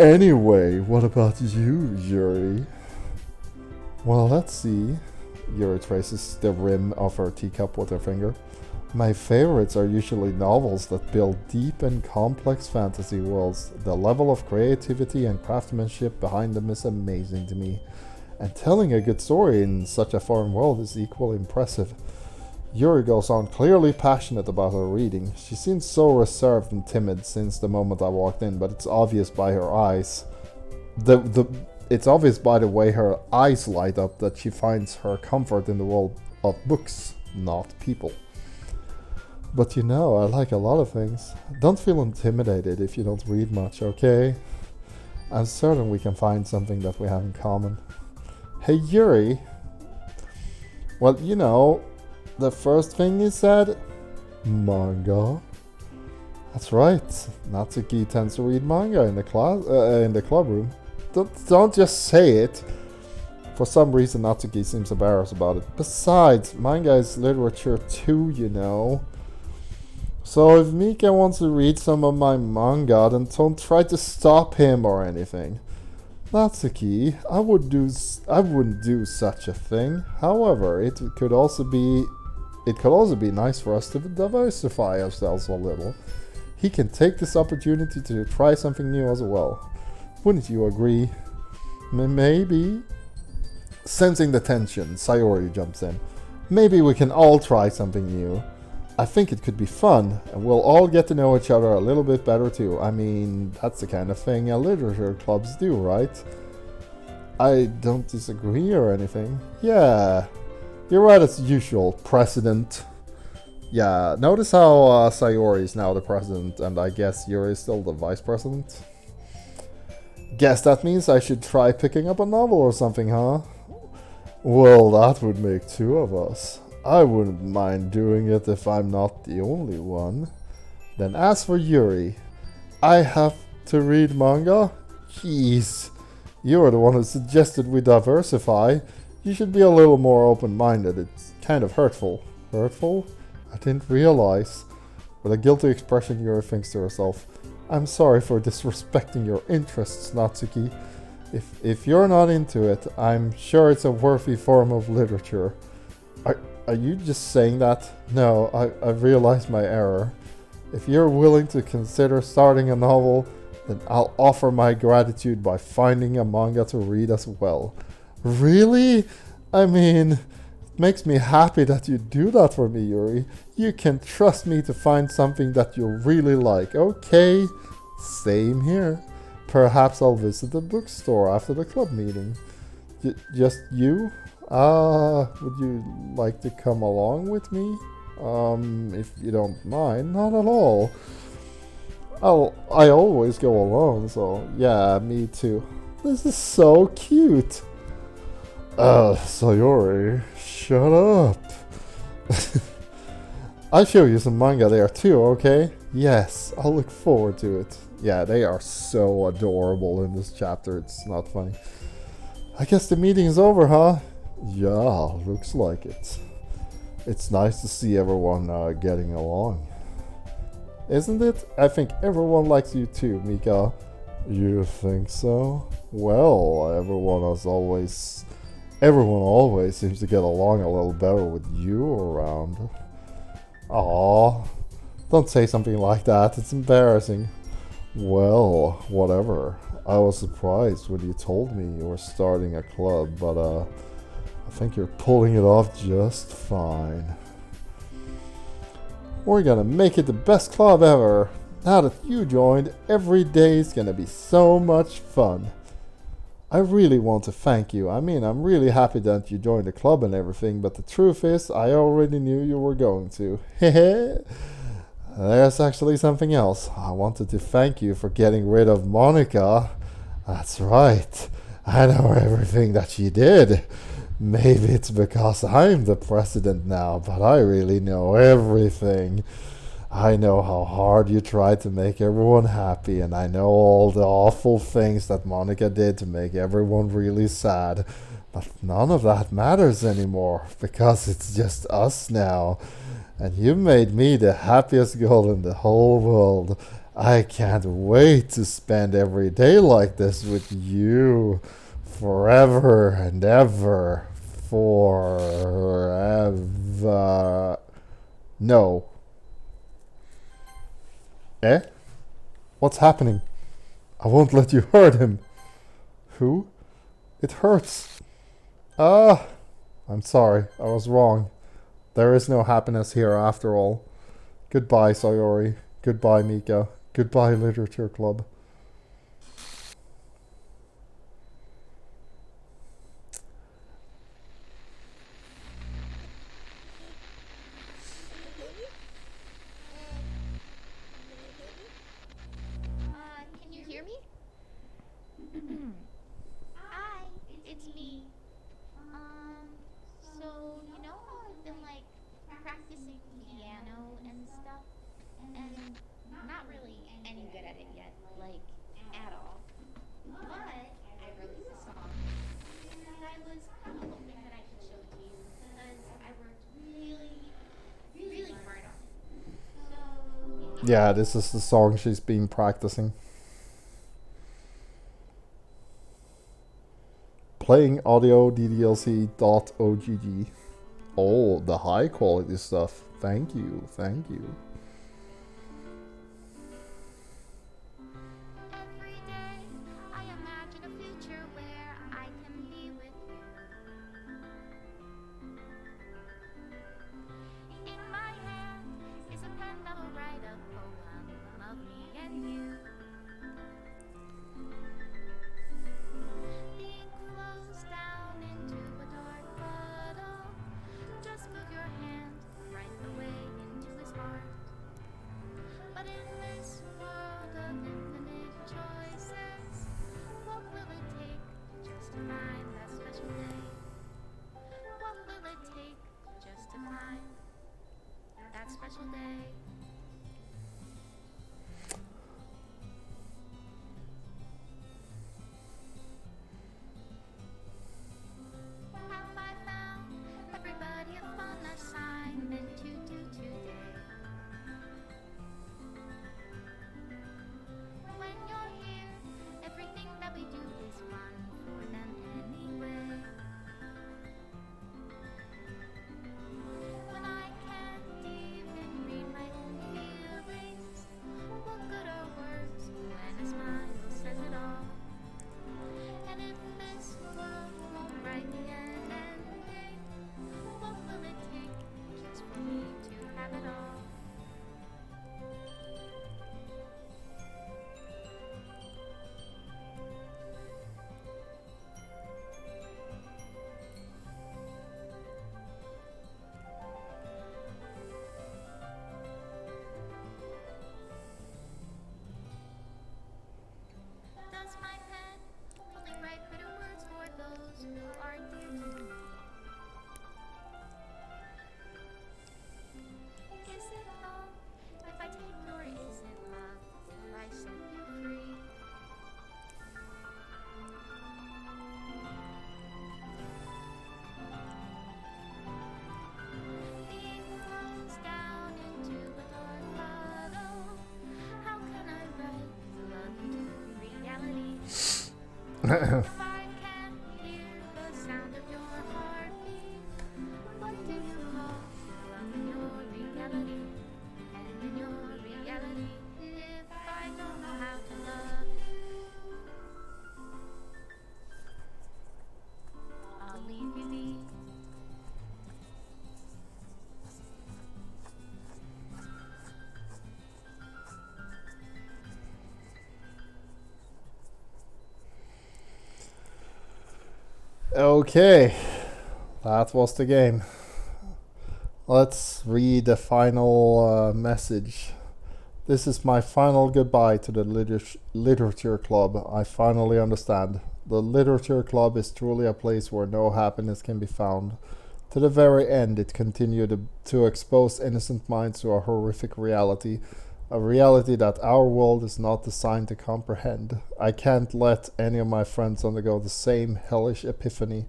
Anyway, what about you, Yuri? Well, let's see. Yuri traces the rim of her teacup with her finger. My favorites are usually novels that build deep and complex fantasy worlds. The level of creativity and craftsmanship behind them is amazing to me. And telling a good story in such a foreign world is equally impressive. Yuri goes on, clearly passionate about her reading. She seems so reserved and timid since the moment I walked in, but it's obvious by her eyes. It's obvious by the way her eyes light up that she finds her comfort in the world of books, not people. But you know, I like a lot of things. Don't feel intimidated if you don't read much, okay? I'm certain we can find something that we have in common. Hey Yuri! Well, you know, the first thing you said? Manga? That's right. Natsuki tends to read manga in the club room. Don't just say it. For some reason, Natsuki seems embarrassed about it. Besides, manga is literature too, you know. So if Mika wants to read some of my manga, then don't try to stop him or anything. Natsuki, I wouldn't do such a thing. However, it could also be nice for us to diversify ourselves a little. He can take this opportunity to try something new as well. Wouldn't you agree? Maybe. Sensing the tension, Sayori jumps in. Maybe we can all try something new. I think it could be fun, and we'll all get to know each other a little bit better too. I mean, that's the kind of thing literature clubs do, right? I don't disagree or anything. Yeah, you're right as usual, President. Yeah, notice how Sayori is now the president, and I guess Yuri is still the vice president? Guess that means I should try picking up a novel or something, huh? Well, that would make two of us. I wouldn't mind doing it if I'm not the only one. Then as for Yuri, I have to read manga? Jeez, you're the one who suggested we diversify. You should be a little more open-minded. It's kind of hurtful. Hurtful? I didn't realize. With a guilty expression, Yuri thinks to herself, I'm sorry for disrespecting your interests, Natsuki. If you're not into it, I'm sure it's a worthy form of literature. Are you just saying that? No, I've realized my error. If you're willing to consider starting a novel, then I'll offer my gratitude by finding a manga to read as well. Really? I mean, it makes me happy that you do that for me, Yuri. You can trust me to find something that you really like, okay? Same here. Perhaps I'll visit the bookstore after the club meeting. Just you? Would you like to come along with me? If you don't mind. Not at all. I always go alone, so yeah, me too. This is so cute. Sayori, shut up. I'll show you some manga there too, okay? Yes, I'll look forward to it. Yeah, they are so adorable in this chapter, it's not funny. I guess the meeting is over, huh? Yeah, looks like it. It's nice to see everyone getting along. Isn't it? I think everyone likes you too, Mika. You think so? Well, everyone always seems to get along a little better with you around. Aw, don't say something like that, it's embarrassing. Well, whatever. I was surprised when you told me you were starting a club, but I think you're pulling it off just fine. We're gonna make it the best club ever. Now that you joined, every day is gonna be so much fun. I really want to thank you. I mean, I'm really happy that you joined the club and everything, but the truth is, I already knew you were going to. Hehe. There's actually something else. I wanted to thank you for getting rid of Monika. That's right. I know everything that she did. Maybe it's because I'm the president now, but I really know everything. I know how hard you tried to make everyone happy, and I know all the awful things that Monika did to make everyone really sad. But none of that matters anymore, because it's just us now. And you made me the happiest girl in the whole world. I can't wait to spend every day like this with you. Forever and ever. Forever. No. Eh? What's happening? I won't let you hurt him. Who? It hurts. Ah, I'm sorry. I was wrong. There is no happiness here after all. Goodbye, Sayori. Goodbye, Mika. Goodbye, Literature Club. Can you hear me? Hi, it's me. So you know how I've been like practicing piano and stuff, and not really any good at it yet, like at all. But I released a song, and I was kind of hoping that I could show it to you because I worked really hard on it. So Yeah, this is the song she's been practicing. Playing audio DDLC.ogg. Oh, the high quality stuff. Thank you, thank you. every day I imagine a future where I can be with you. In my hand is a pen that will write a poem of me and you. The ink flows down into a dark bottle. Just move your hand right the way into his heart. But in this world of infinite choices, what will it take just to find that special day? What will it take just to find that special day? Have I found everybody a fun assignment to do today? When you're here, everything that we do is fun for them anyway. When I can't even read my own feelings, what good are words when a smile says it all? And if this world won't write me an ending, what will it take just for me to have it all? Does my pen only write bitter words for those who are dear to me? Is it wrong if I take, or is it love if I set you free? The ink flows down into a dark bottle. How can I write love into reality? If I can't hear the sound of your heartbeat, what do you call love in your reality? And in your reality, if I don't know how to love you, I'll leave you be. Okay, that was the game. Let's read the final message. This is my final goodbye to the literature club. I finally understand. The literature club is truly a place where no happiness can be found. To the very end, it continued to expose innocent minds to a horrific reality, a reality that our world is not designed to comprehend. I can't let any of my friends undergo the same hellish epiphany.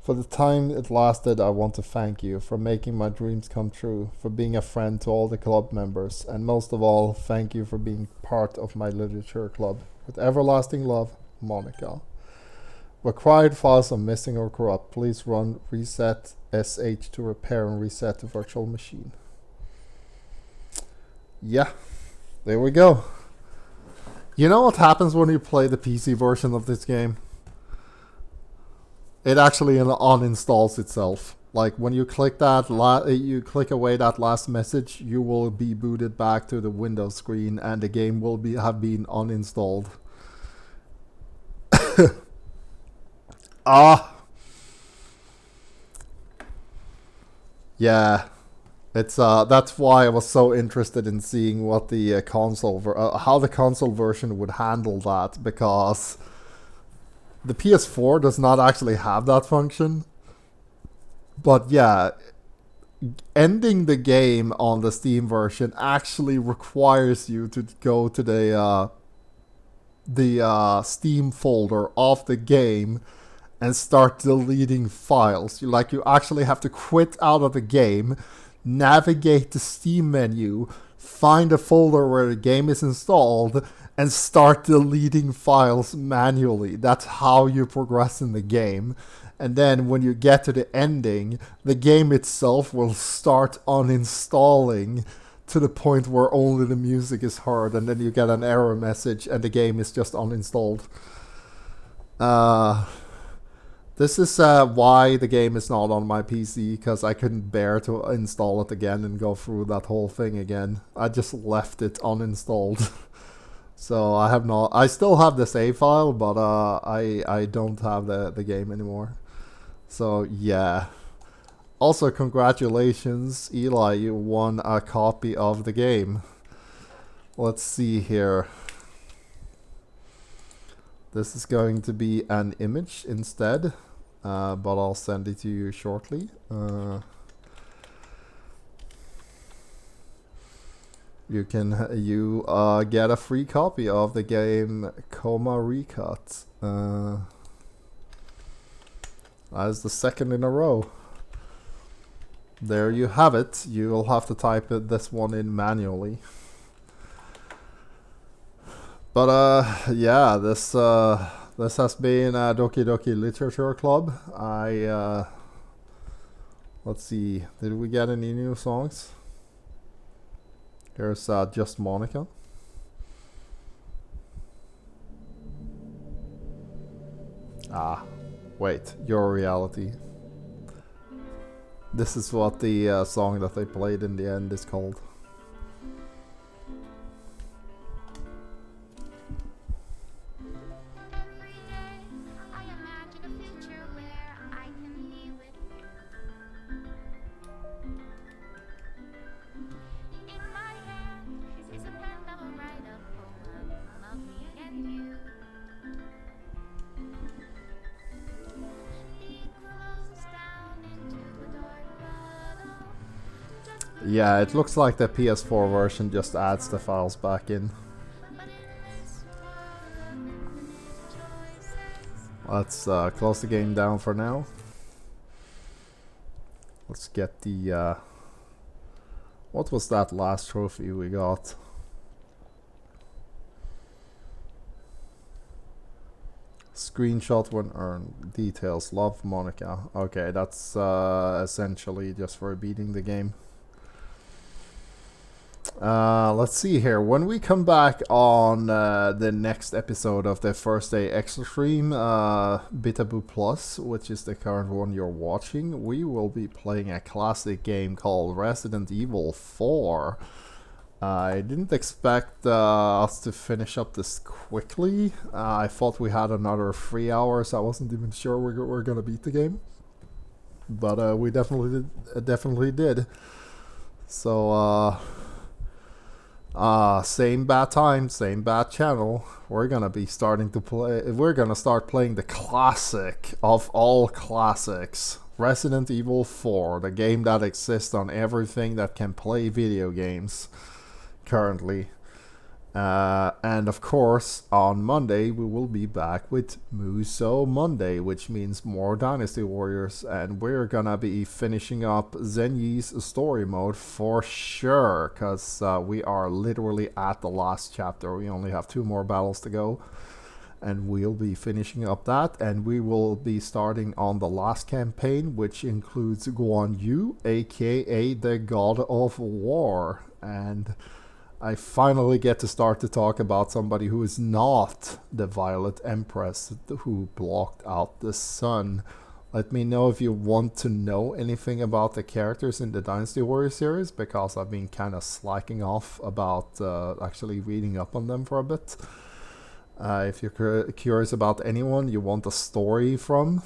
For the time it lasted, I want to thank you for making my dreams come true, for being a friend to all the club members, and most of all, thank you for being part of my literature club. With everlasting love, Monika. Required files are missing or corrupt. Please run reset sh to repair and reset the virtual machine. Yeah, there we go. You know what happens when you play the PC version of this game? It actually uninstalls itself. Like when you click that, you click away that last message, you will be booted back to the Windows screen, and the game will have been uninstalled. Yeah, it's that's why I was so interested in seeing what the how the console version would handle that, because the PS4 does not actually have that function. But yeah, ending the game on the Steam version actually requires you to go to the Steam folder of the game and start deleting files. You actually have to quit out of the game, navigate the Steam menu, find a folder where the game is installed, and start deleting files manually. That's how you progress in the game. And then when you get to the ending, the game itself will start uninstalling to the point where only the music is heard, and then you get an error message and the game is just uninstalled. This is why the game is not on my PC, because I couldn't bear to install it again and go through that whole thing again. I just left it uninstalled. So I still have the save file, but I don't have the game anymore. So yeah. Also, congratulations, Eli, you won a copy of the game. Let's see here. This is going to be an image instead, but I'll send it to you shortly. You get a free copy of the game Coma Recut. That is the second in a row. There you have it. You'll have to type this one in manually. But yeah, this has been Doki Doki Literature Club. Let's see, did we get any new songs? Here's Just Monika. Wait, Your Reality. This is what the song that they played in the end is called. Yeah, it looks like the PS4 version just adds the files back in. Let's close the game down for now. Let's get the... what was that last trophy we got? Screenshot when earned. Details. Love Monika. Okay, that's essentially just for beating the game. Let's see here. When we come back on the next episode of the First Day Extra Stream, Bitaboo Plus, which is the current one you're watching, we will be playing a classic game called Resident Evil 4. I didn't expect us to finish up this quickly. I thought we had another 3 hours. I wasn't even sure we were gonna beat the game, but we definitely did. So Same bad time, same bad channel. We're gonna be starting to play. We're gonna start playing the classic of all classics, Resident Evil 4, the game that exists on everything that can play video games currently. And of course, on Monday we will be back with Muso Monday, which means more Dynasty Warriors, and we're gonna be finishing up Zenyi's story mode for sure, because we are literally at the last chapter. We only have 2 more battles to go, and we'll be finishing up that, and we will be starting on the last campaign, which includes Guan Yu, aka the God of War. And I finally get to start to talk about somebody who is not the Violet Empress who blocked out the sun. Let me know if you want to know anything about the characters in the Dynasty Warrior series, because I've been kind of slacking off about actually reading up on them for a bit. If you're curious about anyone you want a story from,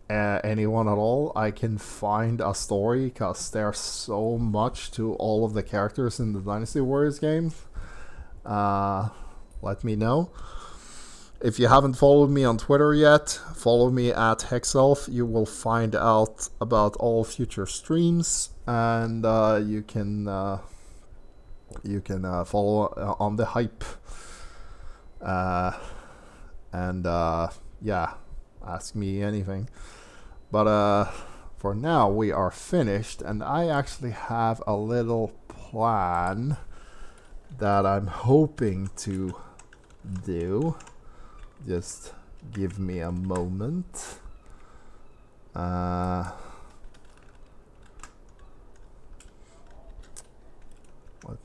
anyone at all, I can find a story, because there's so much to all of the characters in the Dynasty Warriors game. Let me know. If you haven't followed me on Twitter yet, follow me at Hexelf. You will find out about all future streams, and you can follow on the hype. Yeah, ask me anything. But for now we are finished, and I actually have a little plan that I'm hoping to do. Just give me a moment. Let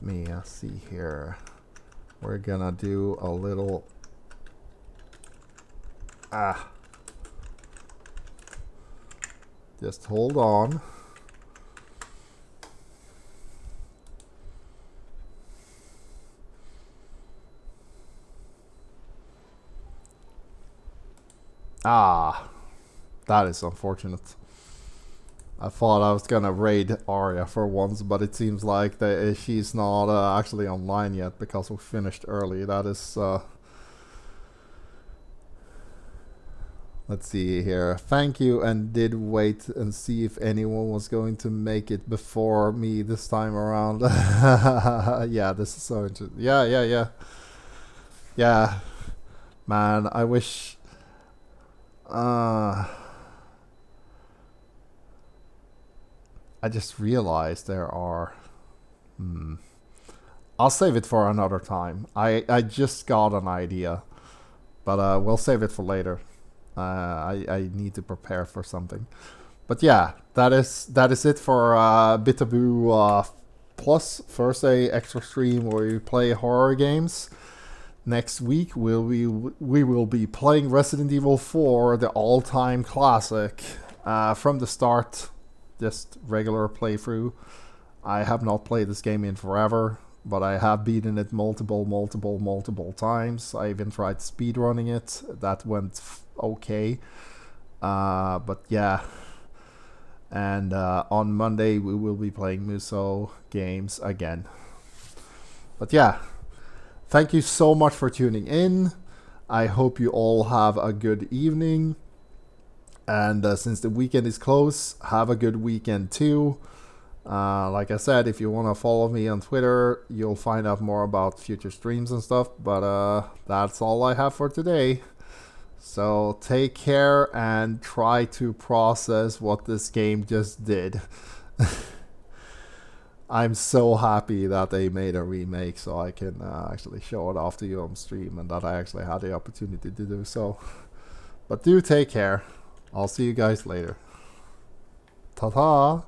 me see here. We're gonna do a little just hold on. That is unfortunate. I thought I was gonna raid Arya for once, but it seems like she's not actually online yet, because we finished early. That is let's see here. Thank you, and did wait and see if anyone was going to make it before me this time around. Yeah, this is so interesting. Yeah. Man, I wish... I just realized there are... I'll save it for another time. I just got an idea. But we'll save it for later. I need to prepare for something. But yeah, that is it for Bitaboo Plus Thursday extra stream where we play horror games. Next week we will be playing Resident Evil 4, the all-time classic, from the start, just regular playthrough. I have not played this game in forever, but I have beaten it multiple times. I even tried speedrunning it. That went okay. But yeah. And on Monday we will be playing Muso games again. But yeah. Thank you so much for tuning in. I hope you all have a good evening. And since the weekend is close, have a good weekend too. Like I said, if you want to follow me on Twitter, you'll find out more about future streams and stuff. But that's all I have for today. So take care and try to process what this game just did. I'm so happy that they made a remake so I can actually show it off to you on stream, and that I actually had the opportunity to do so. But do take care. I'll see you guys later. Ta-ta!